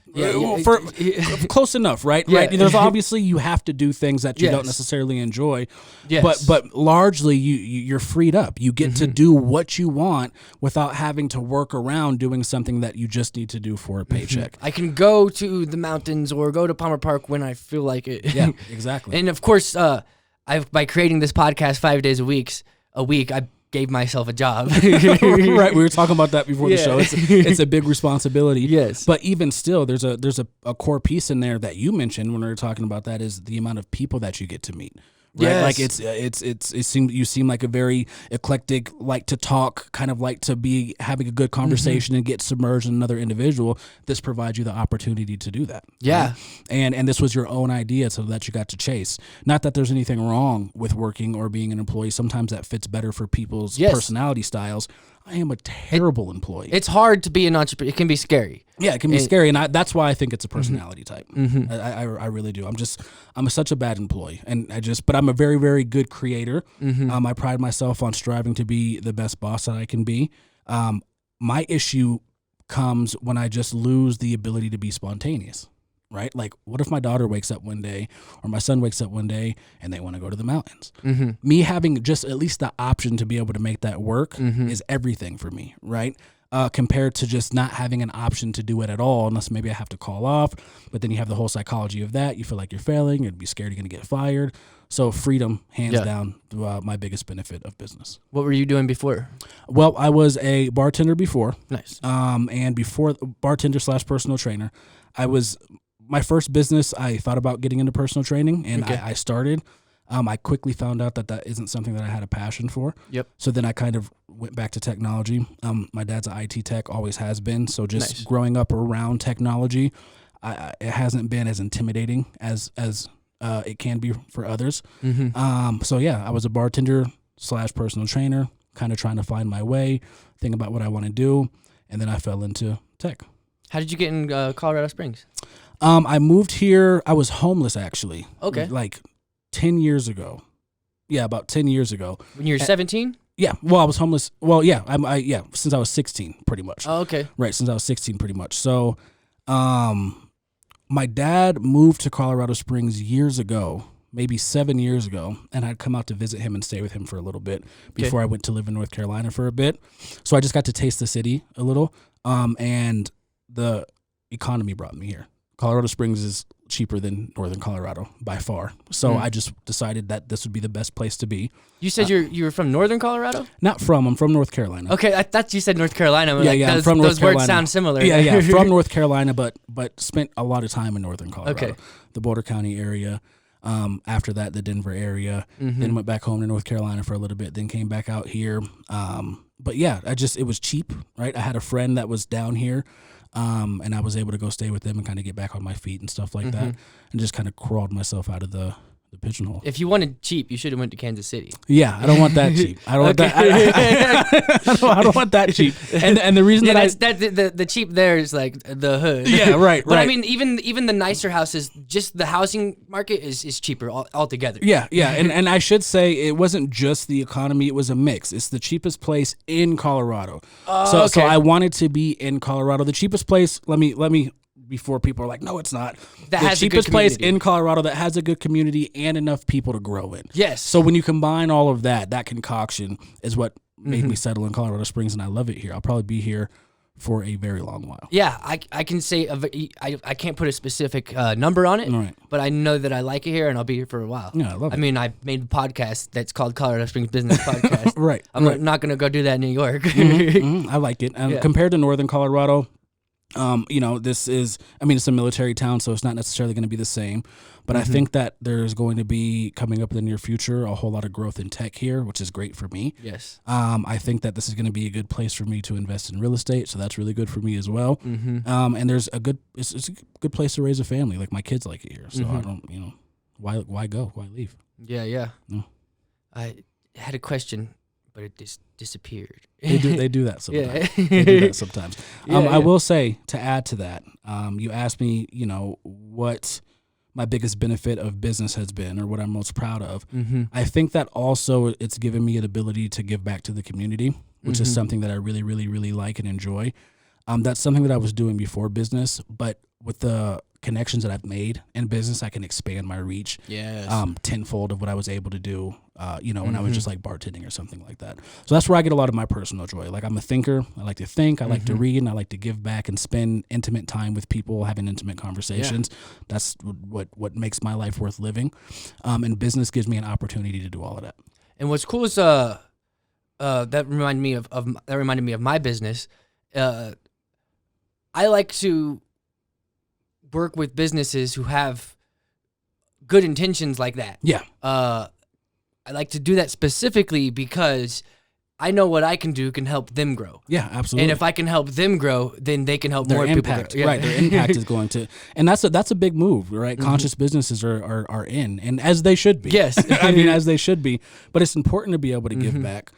Close enough, right? Yeah. Right. There's obviously you have to do things that you don't necessarily enjoy, but largely you're freed up. You get to do what you want without having to work around doing something that you just need to do for a paycheck. I can go to the mountains or go to Palmer Park when I feel like it. Yeah, exactly. And of course, by creating this podcast 5 days a week, I gave myself a job. Right, we were talking about that before the show. It's a big responsibility. Yes, but even still, there's a core piece in there that you mentioned when we were talking about that, is the amount of people that you get to meet. Right? Yes. Like you seem like a very eclectic, like to talk, kind of like to be having a good conversation and get submerged in another individual. This provides you the opportunity to do that. Yeah. Right? And this was your own idea, so that you got to chase. Not that there's anything wrong with working or being an employee. Sometimes that fits better for people's personality styles. I am a terrible employee. It's hard to be an entrepreneur. It can be scary. Yeah, it can be scary, and that's why I think it's a personality type. I really do. I'm such a bad employee, but I'm a very, very good creator. I pride myself on striving to be the best boss that I can be. My issue comes when I just lose the ability to be spontaneous. Right? Like, what if my daughter wakes up one day or my son wakes up one day and they want to go to the mountains? Me having just at least the option to be able to make that work is everything for me, right? Compared to just not having an option to do it at all, unless maybe I have to call off. But then you have the whole psychology of that. You feel like you're failing. You'd be scared you're going to get fired. So freedom, hands down, my biggest benefit of business. What were you doing before? Well, I was a bartender before. Nice. And before bartender / personal trainer, my first business, I thought about getting into personal training, and I started. I quickly found out that isn't something that I had a passion for. Yep. So then I kind of went back to technology. My dad's an IT tech, always has been. So just growing up around technology, it hasn't been as intimidating as it can be for others. So yeah, I was a bartender / personal trainer, kind of trying to find my way, think about what I want to do, and then I fell into tech. How did you get in Colorado Springs? I moved here. I was homeless, actually. Okay. Like 10 years ago. Yeah, about 10 years ago. When you were 17? Yeah. Well, I was homeless. Well, yeah. Since I was 16, pretty much. Oh, okay. Right. Since I was 16, pretty much. So, my dad moved to Colorado Springs years ago, maybe 7 years ago, and I'd come out to visit him and stay with him for a little bit before I went to live in North Carolina for a bit. So I just got to taste the city a little, and the economy brought me here. Colorado Springs is cheaper than Northern Colorado by far. So I just decided that this would be the best place to be. You said you were from Northern Colorado? I'm from North Carolina. Okay, I thought you said North Carolina. I'm from North Carolina. Those words sound similar. Yeah, from North Carolina, but spent a lot of time in Northern Colorado. Okay. The Boulder County area. After that, the Denver area. Then went back home to North Carolina for a little bit, then came back out here. But yeah, it was cheap, right? I had a friend that was down here. And I was able to go stay with them and kind of get back on my feet and stuff like that, and just kind of crawled myself out of the pigeonhole. If you wanted cheap, you should have went to Kansas City. Yeah, I don't want that cheap. I don't want that. I don't want that cheap. And the reason the cheap there is like the hood. Yeah, right. But I mean, even the nicer houses, just the housing market is cheaper altogether. Yeah, and I should say it wasn't just the economy; it was a mix. It's the cheapest place in Colorado. So I wanted to be in Colorado. The cheapest place. Let me before people are like, no, it's not. That the has a good cheapest place community. in Colorado that has a good community and enough people to grow in. Yes. So when you combine all of that, that concoction is what made me settle in Colorado Springs, and I love it here. I'll probably be here for a very long while. Yeah, I can say I can't put a specific number on it, Right. but I know that I like it here and I'll be here for a while. Yeah, I love it. I mean, I made a podcast that's called Colorado Springs Business Podcast. Right. I'm right. not going to go do that in New York. I like it. Yeah. Compared to Northern Colorado, this is, it's a military town, so it's not necessarily going to be the same. But I think that there's going to be, coming up in the near future, a whole lot of growth in tech here, which is great for me. Yes. I think that this is going to be a good place for me to invest in real estate, so that's really good for me as well. And there's it's a good place to raise a family. Like, my kids like it here, so I don't, why go? Why leave? Yeah. No. I had a question, but it just disappeared. They do that sometimes. Yeah. They do that sometimes. Yeah. I will say, to add to that, you asked me, what my biggest benefit of business has been, or what I'm most proud of. I think that also it's given me an ability to give back to the community, which is something that I really, really, really like and enjoy. That's something that I was doing before business, but with the connections that I've made in business, I can expand my reach tenfold of what I was able to do, when I was just like bartending or something like that. So that's where I get a lot of my personal joy. Like, I'm a thinker. I like to think. I like to read, and I like to give back and spend intimate time with people, having intimate conversations. That's what makes my life worth living. And business gives me an opportunity to do all of that. And what's cool is that reminded me of my business. I like to work with businesses who have good intentions like that. Yeah. I like to do that specifically because I know what I can do can help them grow. Yeah, absolutely. And if I can help them grow, then they can help their more impact, people grow. Right? Their impact is going to, and that's a big move, right? Conscious businesses are in, and as they should be. Yes, as they should be. But it's important to be able to give back.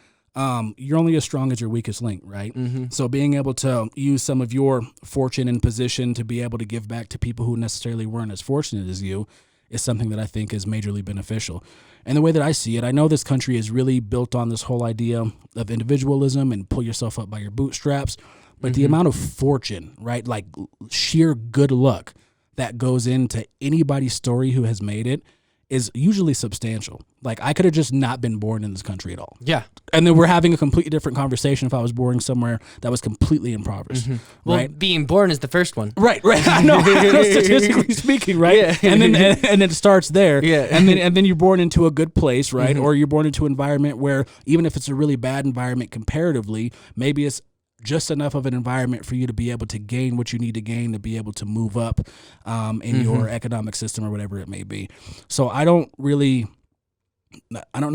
You're only as strong as your weakest link, right? So being able to use some of your fortune and position to be able to give back to people who necessarily weren't as fortunate as you is something that I think is majorly beneficial. And the way that I see it, I know this country is really built on this whole idea of individualism and pull yourself up by your bootstraps, but the amount of fortune, right, like sheer good luck that goes into anybody's story who has made it is usually substantial. Like, I could have just not been born in this country at all. Yeah. And then we're having a completely different conversation if I was born somewhere that was completely impoverished. Well, right? being born is the first one. Right. I know. Statistically speaking, right? Yeah. And then it starts there. Yeah. And then you're born into a good place, right? Or you're born into an environment where, even if it's a really bad environment comparatively, maybe it's just enough of an environment for you to be able to gain what you need to gain to be able to move up in your economic system or whatever it may be. So I don't know.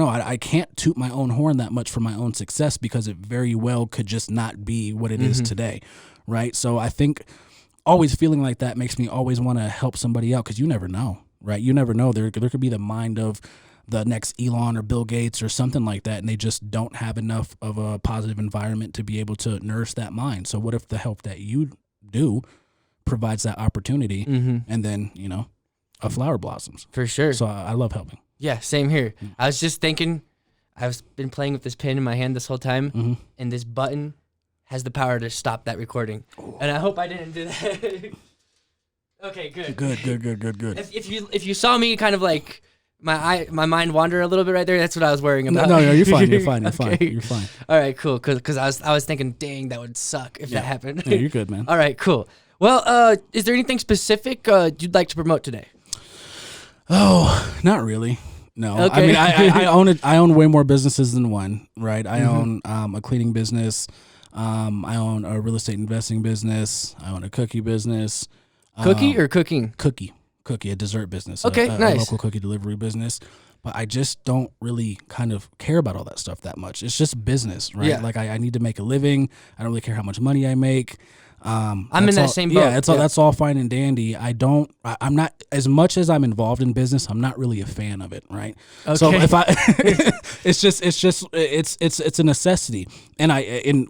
I can't toot my own horn that much for my own success because it very well could just not be what it is today, right? So I think always feeling like that makes me always want to help somebody out because you never know, right? You never know. There could be the mind of the next Elon or Bill Gates or something like that, and they just don't have enough of a positive environment to be able to nurse that mind. So what if the help that you do provides that opportunity, and then, a flower blossoms? For sure. So I love helping. Yeah, same here. I was just thinking, I've been playing with this pen in my hand this whole time, and this button has the power to stop that recording. Ooh. And I hope I didn't do that. Okay, good. Good. If you saw me kind of like my mind wander a little bit right there, that's what I was worrying about. No, you're fine. You're fine. All right, cool. Because I was thinking, dang, that would suck if that happened. Yeah, you're good, man. All right, cool. Well, is there anything specific you'd like to promote today? Oh, not really. No, Okay. I own it. I own way more businesses than one, right? I own a cleaning business. I own a real estate investing business. I own a cookie business. Cookie or cooking? Cookie, a dessert business. Okay, A nice. local cookie delivery business. But I just don't really kind of care about all that stuff that much. It's just business, right? Yeah. Like I need to make a living. I don't really care how much money I make. I'm in that same boat. Yeah, that's all fine and dandy. I'm not, as much as I'm involved in business, I'm not really a fan of it, right? Okay. So if it's a necessity. And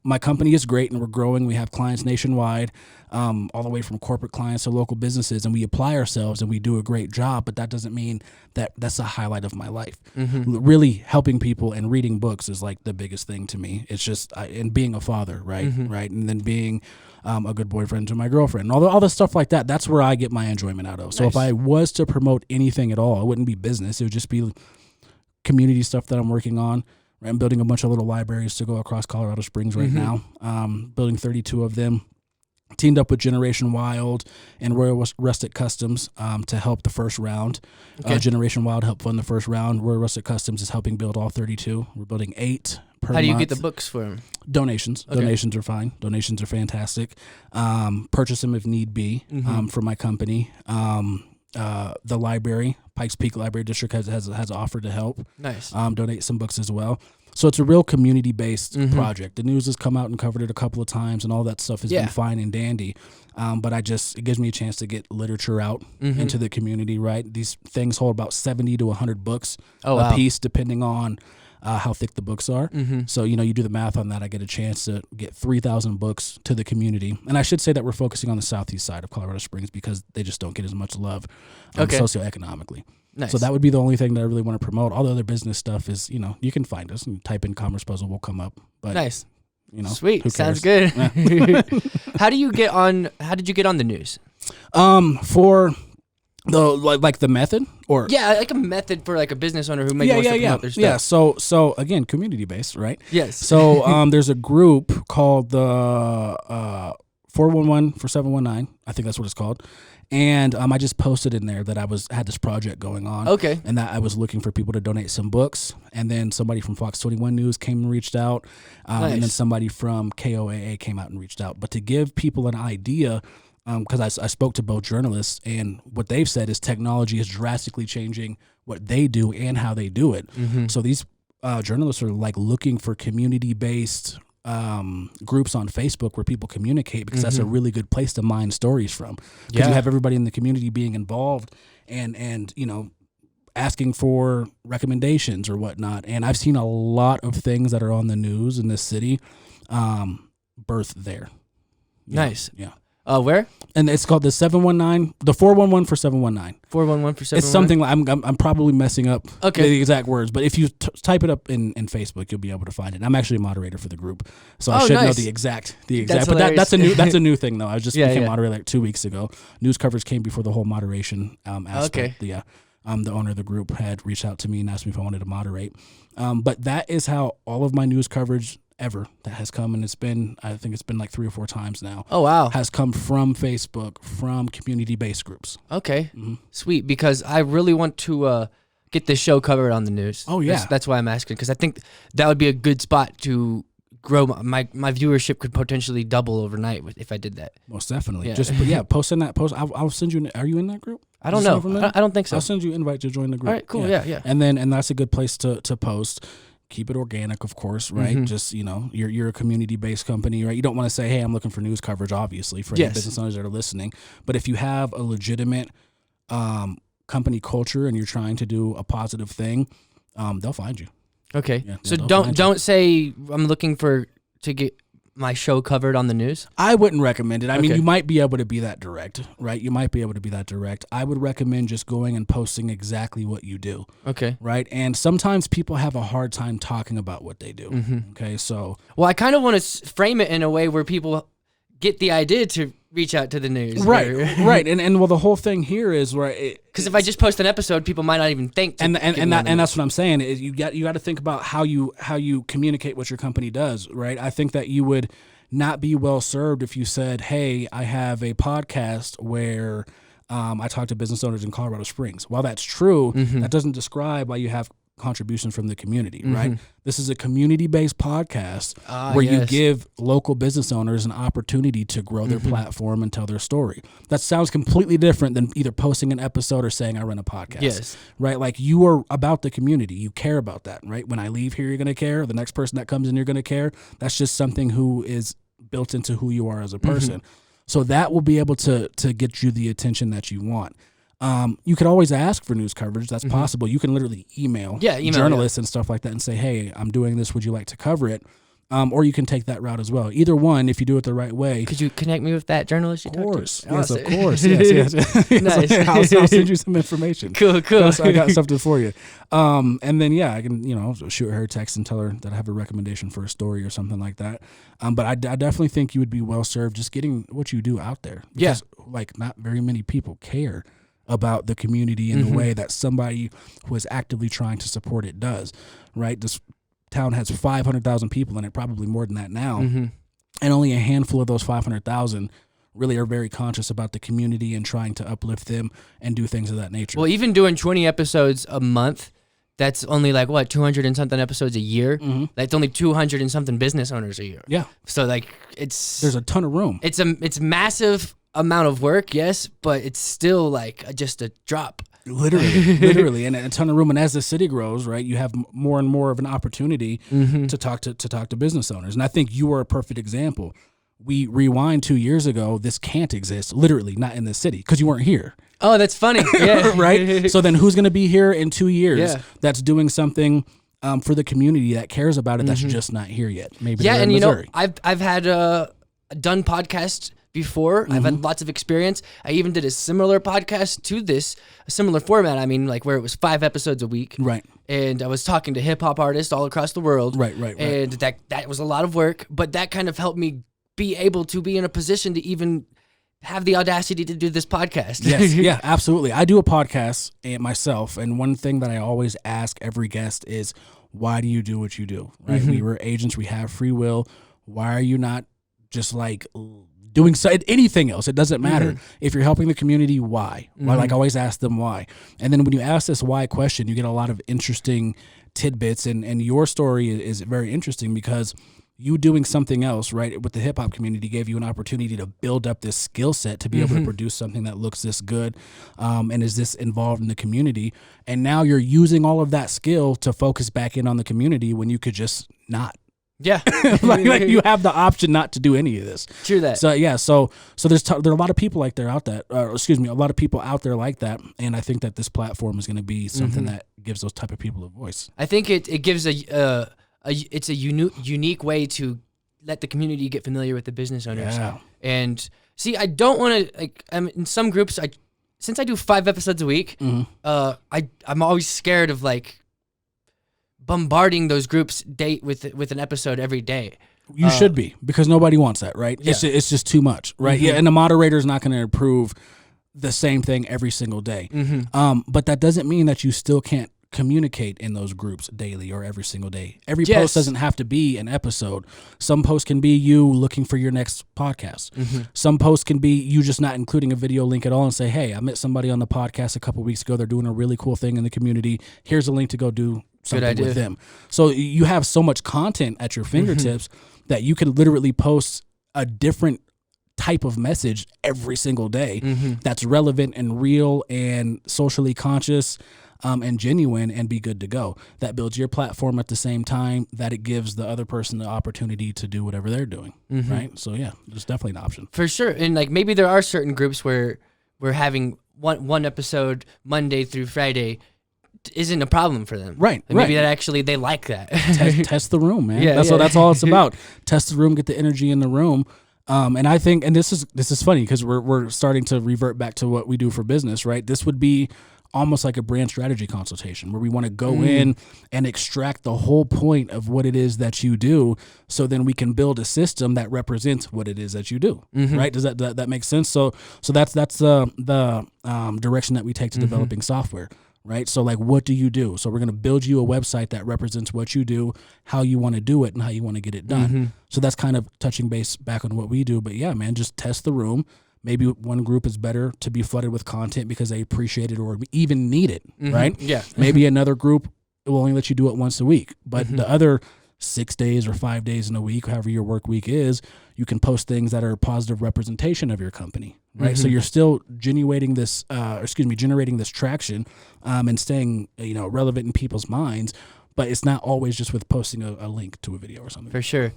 my company is great and we're growing. We have clients nationwide. all the way from corporate clients to local businesses, and we apply ourselves and we do a great job, but that doesn't mean that that's the highlight of my life. Really helping people and reading books is like the biggest thing to me. It's just, and being a father, right? Right. And then being a good boyfriend to my girlfriend, and all the stuff like that. That's where I get my enjoyment out of. So if I was to promote anything at all, it wouldn't be business. It would just be community stuff that I'm working on. I'm building a bunch of little libraries to go across Colorado Springs right now, building 32 of them. Teamed up with Generation Wild and Royal Rustic Customs to help the first round. Generation Wild helped fund the first round. Royal Rustic Customs is helping build all 32. We're building 8 per month. How do you get the books for them? Donations. Donations are fine. Donations are fantastic. Purchase them if need be for my company. The library, Pikes Peak Library District has offered to help. Nice. Donate some books as well. So it's a real community-based project. The news has come out and covered it a couple of times, and all that stuff has been fine and dandy. But it gives me a chance to get literature out into the community, right? These things hold about 70 to 100 books a piece, depending on how thick the books are. So, you do the math on that. I get a chance to get 3,000 books to the community. And I should say that we're focusing on the southeast side of Colorado Springs because they just don't get as much love socioeconomically. Nice. So that would be the only thing that I really want to promote. All the other business stuff is, you can find us and type in Commerce Puzzle will come up. But, nice. Sweet. Sounds good. How did you get on the news? For the method, or like a method for like a business owner who maybe wants to promote their stuff. So again, community based, right? Yes. So there's a group called the 411 for 719. I think that's what it's called. And I just posted in there that I had this project going on. Okay. And that I was looking for people to donate some books. And then somebody from Fox 21 News came and reached out. Nice. And then somebody from KOAA came out and reached out. But to give people an idea, because I spoke to both journalists, and what they've said is technology is drastically changing what they do and how they do it. So these journalists are like looking for community-based groups on Facebook where people communicate, because that's a really good place to mine stories from. Because you have everybody in the community being involved and asking for recommendations or whatnot. And I've seen a lot of things that are on the news in this city birth there. Nice. Yeah. Where? And it's called the 719, the 411 for 719. 411 for 719. It's something I'm probably messing up the exact words, but if you type it up in Facebook, you'll be able to find it. I'm actually a moderator for the group, so I should know the exact. But that's a new thing though. I just became moderator like 2 weeks ago. News coverage came before the whole moderation aspect. The owner of the group had reached out to me and asked me if I wanted to moderate. But that is how all of my news coverage ever that has come, and I think it's been like 3 or 4 times now. Oh wow. Has come from Facebook, from community-based groups. Okay. Sweet, because I really want to get this show covered on the news. Oh yeah. That's why I'm asking, because I think that would be a good spot to grow. My viewership could potentially double overnight if I did that. Most definitely. Post in that post. I'll send you. Are you in that group? I don't know. I don't think so. I'll send you an invite to join the group. All right, cool. Yeah. And that's a good place to post. Keep it organic, of course, right? Just, you're a community-based company, right? You don't want to say, hey, I'm looking for news coverage, obviously, for any business owners that are listening. But if you have a legitimate company culture and you're trying to do a positive thing, they'll find you. Okay. So don't say I'm looking to get my show covered on the news? I wouldn't recommend it. I mean, you might be able to be that direct, right? You might be able to be that direct. I would recommend just going and posting exactly what you do. Okay. Right? And sometimes people have a hard time talking about what they do. Okay, so... Well, I kind of want to frame it in a way where people get the idea to reach out to the news. Right, right. And the whole thing here is where... Because if I just post an episode, people might not even think to and that's what I'm saying. Is you got to think about how you communicate what your company does, right? I think that you would not be well served if you said, hey, I have a podcast where I talk to business owners in Colorado Springs. While that's true, that doesn't describe why you have contributions from the community, right? This is a community-based podcast where you give local business owners an opportunity to grow their platform and tell their story. That sounds completely different than either posting an episode or saying I run a podcast. Yes. Right? Like, you are about the community. You care about that, right? When I leave here, you're going to care. The next person that comes in, you're going to care. That's just something who is built into who you are as a person. So that will be able to get you the attention that you want. You could always ask for news coverage. That's possible. You can literally email journalists and stuff like that and say, hey, I'm doing this. Would you like to cover it? or you can take that route as well. Either one, if you do it the right way. Could you connect me with that journalist you talked to? Yes, of course. Yes. Nice. I'll send you some information. Cool. So I got something for you. And then, I can, shoot her a text and tell her that I have a recommendation for a story or something like that. But I definitely think you would be well served just getting what you do out there. Because, not very many people care about the community in the way that somebody who is actively trying to support it does, right? This town has 500,000 people in it, probably more than that now. And only a handful of those 500,000 really are very conscious about the community and trying to uplift them and do things of that nature. Well, even doing 20 episodes a month, that's only 200 and something episodes a year. That's only 200 and something business owners a year. Yeah. So there's a ton of room. It's massive amount of work, yes, but it's still just a drop. Literally, and a ton of room. And as the city grows, right, you have more and more of an opportunity to talk to business owners. And I think you are a perfect example. We rewind 2 years ago. This can't exist, literally, not in the city, because you weren't here. Oh, that's funny. Yeah. Right. So then, who's going to be here in 2 years? That's doing something for the community that cares about it. That's just not here yet. Maybe. Yeah, and Missouri. I've had done podcasts before. I've had lots of experience. I even did a similar podcast to this, a similar format. I mean, where it was 5 episodes a week. Right. And I was talking to hip hop artists all across the world. Right. And that was a lot of work, but that kind of helped me be able to be in a position to even have the audacity to do this podcast. Yes, yeah, absolutely. I do a podcast myself, and one thing that I always ask every guest is, why do you do what you do? Right? We were agents. We have free will. Why are you not just doing anything else? It doesn't matter. If you're helping the community, why? I always ask them why. And then when you ask this why question, you get a lot of interesting tidbits, and your story is very interesting because you doing something else, right, with the hip hop community gave you an opportunity to build up this skill set to be able to produce something that looks this good and is this involved in the community. And now you're using all of that skill to focus back in on the community when you could just not. Yeah. You have the option not to do any of this. True that. So yeah, so there are a lot of people like a lot of people out there like that, and I think that this platform is going to be something that gives those type of people a voice. I think it gives it's a unique way to let the community get familiar with the business owners. Yeah. And see, I don't want to in some groups. Since I do 5 episodes a week, I'm always scared of bombarding those groups with an episode every day. You should be, because nobody wants that, right? Yeah. It's just too much, right? Yeah, and the moderator is not going to approve the same thing every single day. But that doesn't mean that you still can't communicate in those groups daily or every single day. Every post doesn't have to be an episode. Some posts can be you looking for your next podcast. Some posts can be you just not including a video link at all and say, hey, I met somebody on the podcast a couple weeks ago. They're doing a really cool thing in the community. Here's a link to go do something with them. So you have so much content at your fingertips that you can literally post a different type of message every single day that's relevant and real and socially conscious and genuine, and be good to go. That builds your platform at the same time that it gives the other person the opportunity to do whatever they're doing, right? So yeah, there's definitely an option. For sure. And maybe there are certain groups where we're having one episode Monday through Friday isn't a problem for them. Right. Maybe that actually they like that. Test the room, man. That's all it's about. Test the room, get the energy in the room. And I think, and this is funny because we're starting to revert back to what we do for business, right? This would be almost like a brand strategy consultation where we want to go in and extract the whole point of what it is that you do, so then we can build a system that represents what it is that you do, right? Does that make sense? So that's the direction that we take to developing software, right? So what do you do? So we're going to build you a website that represents what you do, how you want to do it, and how you want to get it done. So that's kind of touching base back on what we do. But yeah, man, just test the room. Maybe one group is better to be flooded with content because they appreciate it or even need it, right? Yeah. Maybe another group will only let you do it once a week, but the other 6 days or 5 days in a week, however your work week is, you can post things that are a positive representation of your company, right? So you're still generating this traction and staying, relevant in people's minds, but it's not always just with posting a link to a video or something. For sure.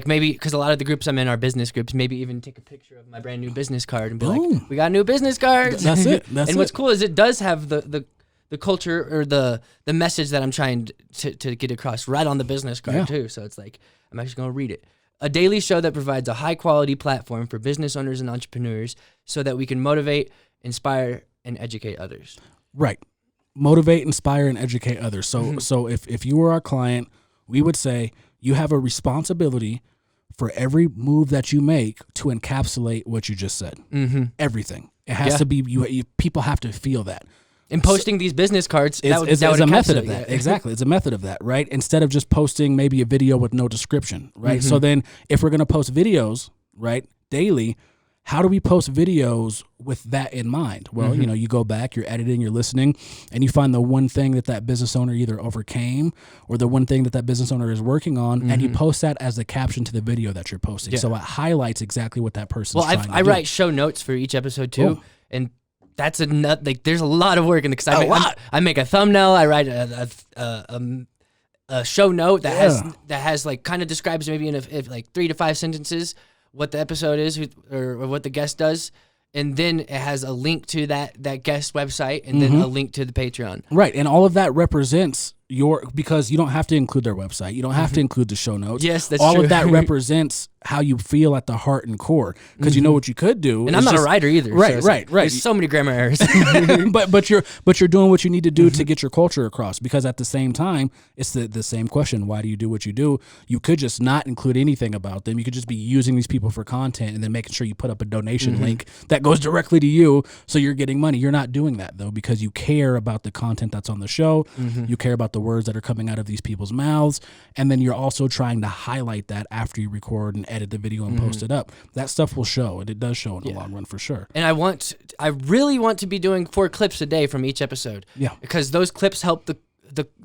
Maybe because a lot of the groups I'm in are business groups, maybe even take a picture of my brand new business card and be like, we got a new business card. That's it. And what's cool is it does have the the culture or the message that I'm trying to get across right on the business card too. So it's like, I'm actually going to read it. A daily show that provides a high quality platform for business owners and entrepreneurs so that we can motivate, inspire, and educate others. Right. Motivate, inspire, and educate others. So if you were our client, we would say you have a responsibility for every move that you make to encapsulate what you just said. Everything. It has to be, people have to feel that. And posting these business cards, it's a method of that. Exactly. It's a method of that, right? Instead of just posting maybe a video with no description, right? So then if we're going to post videos, right, daily, how do we post videos with that in mind? Well, you go back, you're editing, you're listening, and you find the one thing that business owner either overcame or the one thing that business owner is working on, and you post that as the caption to the video that you're posting. Yeah. So it highlights exactly what that person's trying to do. I write show notes for each episode too, and that's there's a lot of work in because I make a thumbnail, I write a show note that has like kind of describes maybe in like 3 to 5 sentences what the episode is or what the guest does, and then it has a link to that guest website and then a link to the Patreon. Right, and all of that represents because you don't have to include their website. You don't have to include the show notes. Yes, that's all true. of that represents how you feel at the heart and core. Because you know what you could do. And I'm not a writer either. Right, so right. There's so many grammar errors. but you're doing what you need to do to get your culture across. Because at the same time, it's the same question. Why do you do what you do? You could just not include anything about them. You could just be using these people for content and then making sure you put up a donation link that goes directly to you, so you're getting money. You're not doing that though, because you care about the content that's on the show. You care about the words that are coming out of these people's mouths, and then you're also trying to highlight that after you record and edit the video and post it up. That stuff will show, and it does show in the long run for sure. And I really want to be doing 4 clips a day from each episode. Yeah, because those clips help the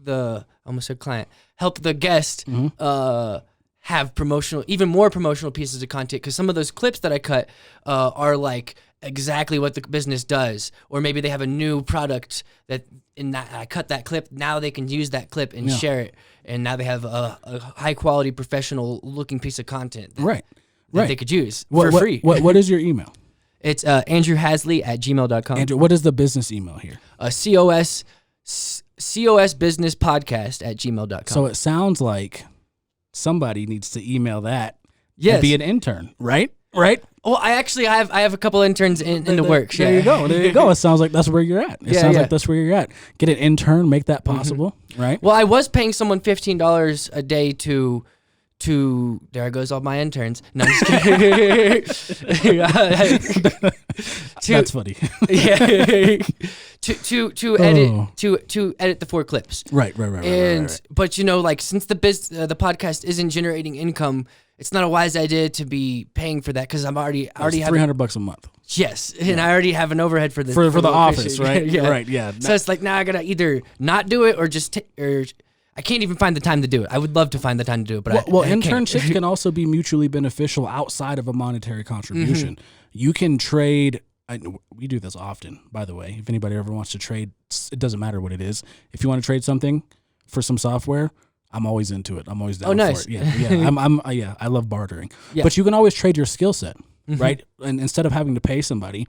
I almost said client, help the guest have even more promotional pieces of content, because some of those clips that I cut are like exactly what the business does, or maybe they have a new product that I cut that clip. Now they can use that clip and share it, and now they have a high quality, professional looking piece of content that they could use for free. What is your email? It's andrewhasley@gmail.com. Andrew, what is the business email here? COS Business Podcast @gmail.com. So it sounds like somebody needs to email that and be an intern, right? Right? Well, I have a couple interns in the works. There you go. There you go. It sounds like that's where you're at. It sounds like that's where you're at. Get an intern, make that possible, right? Well, I was paying someone $15 a day to there goes all my interns. No, I'm just kidding. That's funny. to edit the 4 clips. Right. But like since the podcast isn't generating income, it's not a wise idea to be paying for that, because I'm already have $300 a month. Yes, and I already have an overhead for the office, right? Right. Yeah. So it's like now I gotta either not do it or just or I can't even find the time to do it. I would love to find the time to do it, but I internships can also be mutually beneficial outside of a monetary contribution. You can trade. We do this often, by the way. If anybody ever wants to trade, it doesn't matter what it is. If you want to trade something for some software, I'm always into it. I'm always down for it. Yeah. I love bartering. Yeah. But you can always trade your skill set, right? And instead of having to pay somebody,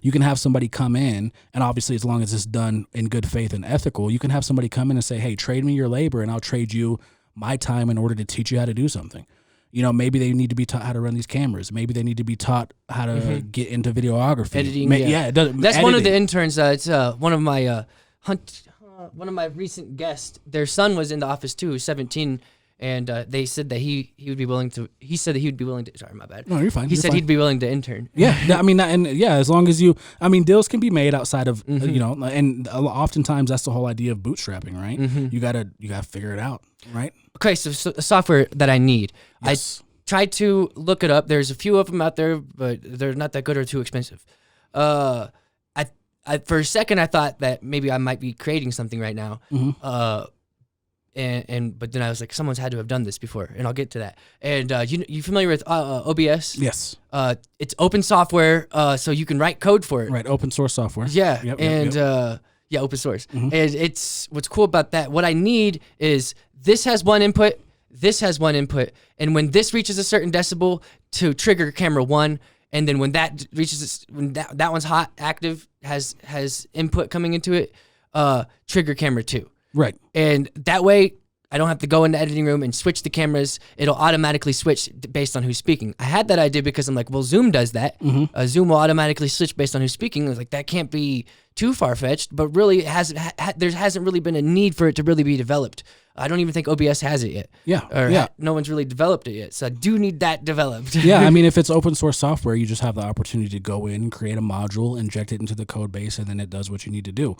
you can have somebody come in, and obviously as long as it's done in good faith and ethical, you can have somebody come in and say, hey, trade me your labor and I'll trade you my time in order to teach you how to do something. Maybe they need to be taught how to run these cameras. Maybe they need to be taught how to get into videography. Editing. It doesn't. That's editing. One of the interns. It's one of my one of my recent guests. Their son was in the office too, who's 17, and they said that he would be willing to. He said that he would be willing to. Sorry, my bad. No, you're fine. He said he'd be willing to intern. Yeah, as long as you. deals can be made outside of and oftentimes that's the whole idea of bootstrapping, right? You gotta figure it out, right? Okay, so software that I need. Yes. I tried to look it up. There's a few of them out there, but they're not that good or too expensive. I for a second I thought that maybe I might be creating something right now. But then I was like, someone's had to have done this before, and I'll get to that. And you familiar with OBS? Yes. It's open software, so you can write code for it. Right, open source software. Yeah, open source. And it's what's cool about that. What I need is this has one input, this has one input, and when this reaches a certain decibel, to trigger camera 1. And then when that reaches, when that one's hot, active, has input coming into it, trigger camera 2. Right. And that way, I don't have to go in the editing room and switch the cameras. It'll automatically switch based on who's speaking. I had that idea because I'm like, well, Zoom does that. Zoom will automatically switch based on who's speaking. I was like, that can't be too far-fetched, but really there hasn't really been a need for it to really be developed. I don't even think OBS has it yet. Yeah. No one's really developed it yet. So I do need that developed. Yeah, I mean, if it's open source software, you just have the opportunity to go in, create a module, inject it into the code base, and then it does what you need to do.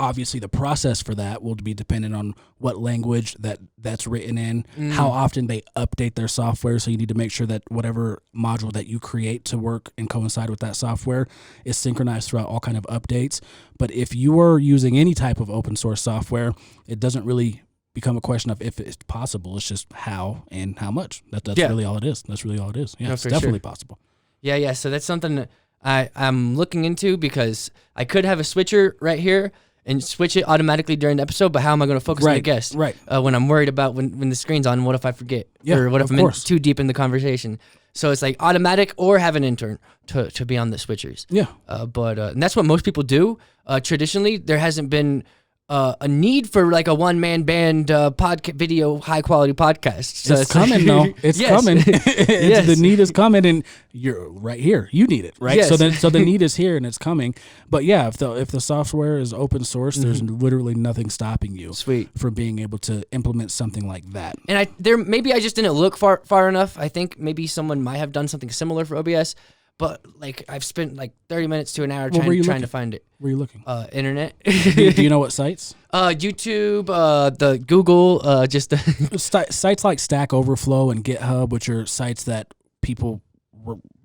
Obviously, the process for that will be dependent on what language that's written in, how often they update their software. So you need to make sure that whatever module that you create to work and coincide with that software is synchronized throughout all kind of updates. But if you are using any type of open source software, it doesn't really become a question of if it's possible. It's just how and how much. That's really all it is. That's really all it is. Yeah, No, it's for definitely sure. possible. Yeah. So that's something that I'm looking into because I could have a switcher right here and switch it automatically during the episode, but how am I going to focus on the guest? Right. When I'm worried about when the screen's on, what if I forget? Or what if I'm too deep in the conversation? So it's like automatic or have an intern to be on the switchers. Yeah. And that's what most people do. Traditionally, there hasn't been a need for like a one-man band video high-quality podcast. So it's coming, though. It's coming. Yes. The need is coming, and you're right here. You need it, right? Yes. So the need is here, and it's coming. But yeah, if the software is open source, there's literally nothing stopping you from being able to implement something like that. And maybe I just didn't look far enough. I think maybe someone might have done something similar for OBS. But like I've spent like 30 minutes to an hour trying to find it. Where are you looking? Internet. Do you know what sites? YouTube, the Google, just sites like Stack Overflow and GitHub, which are sites that people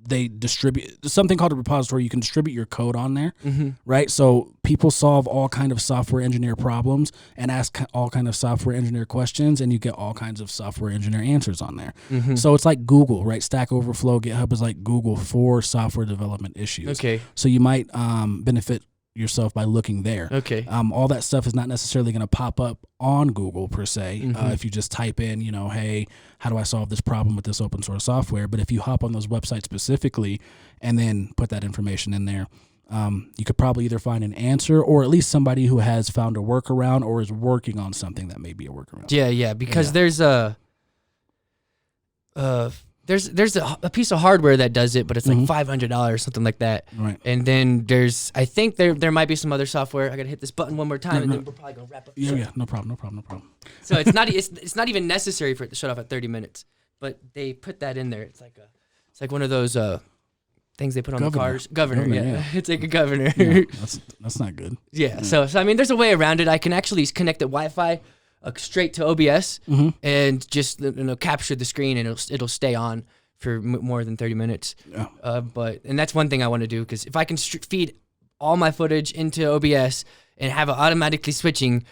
they distribute something called a repository. You can distribute your code on there, right? So people solve all kind of software engineer problems and ask all kind of software engineer questions, and you get all kinds of software engineer answers on there. So it's like Google, right? Stack Overflow, GitHub is like Google for software development issues. Okay. So you might benefit yourself by looking there. Okay. All that stuff is not necessarily going to pop up on Google per se. If you just type in, hey, how do I solve this problem with this open source software? But if you hop on those websites specifically and then put that information in there, you could probably either find an answer or at least somebody who has found a workaround or is working on something that may be a workaround. Yeah. Because there's a piece of hardware that does it, but it's like $500 or something like that. Right. And then I think there might be some other software. I gotta hit this button one more time, and then we're probably gonna wrap up. Yeah, no problem. So it's not even necessary for it to shut off at 30 minutes, but they put that in there. It's like one of those things they put on the cars. Governor, yeah. It's like a governor. Yeah, that's not good. Yeah. So I mean, there's a way around it. I can actually connect the Wi-Fi straight to OBS and just capture the screen, and it'll stay on for more than 30 minutes. Yeah. And that's one thing I want to do, because if I can feed all my footage into OBS and have it automatically switching,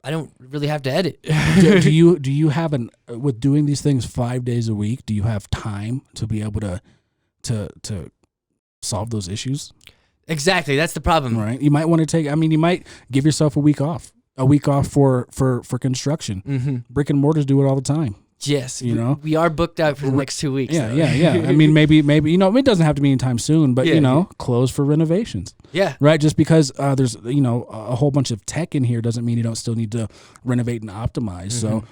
I don't really have to edit. do you have with doing these things 5 days a week? Do you have time to be able to solve those issues? Exactly, that's the problem. Right. You might want to you might give yourself a week off for construction. Brick and mortars do it all the time. Yes, we are booked out for the next 2 weeks. Yeah. I mean, maybe it doesn't have to be anytime soon, but close for renovations. Yeah, right. Just because there's a whole bunch of tech in here doesn't mean you don't still need to renovate and optimize. So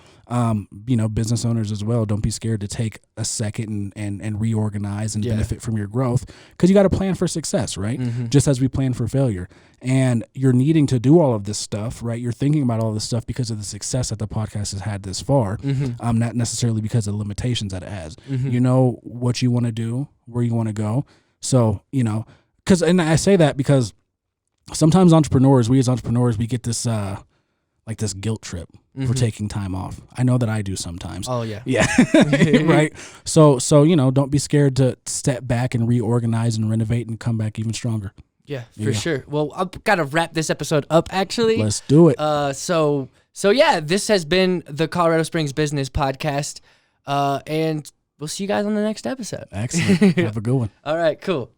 business owners as well, don't be scared to take a second and reorganize and benefit from your growth, because you got to plan for success, right? Just as we plan for failure. And you're needing to do all of this stuff, right? You're thinking about all this stuff because of the success that the podcast has had this far, not necessarily because of the limitations that it has. You know what you want to do, where you want to go. So, and I say that because sometimes we as entrepreneurs, we get this like this guilt trip for taking time off. I know that I do sometimes. Oh yeah. Yeah. Right. So don't be scared to step back and reorganize and renovate and come back even stronger. Yeah, for sure. Well, I've got to wrap this episode up, actually. Let's do it. So yeah, this has been the Colorado Springs Business Podcast, and we'll see you guys on the next episode. Excellent. Have a good one. All right, cool.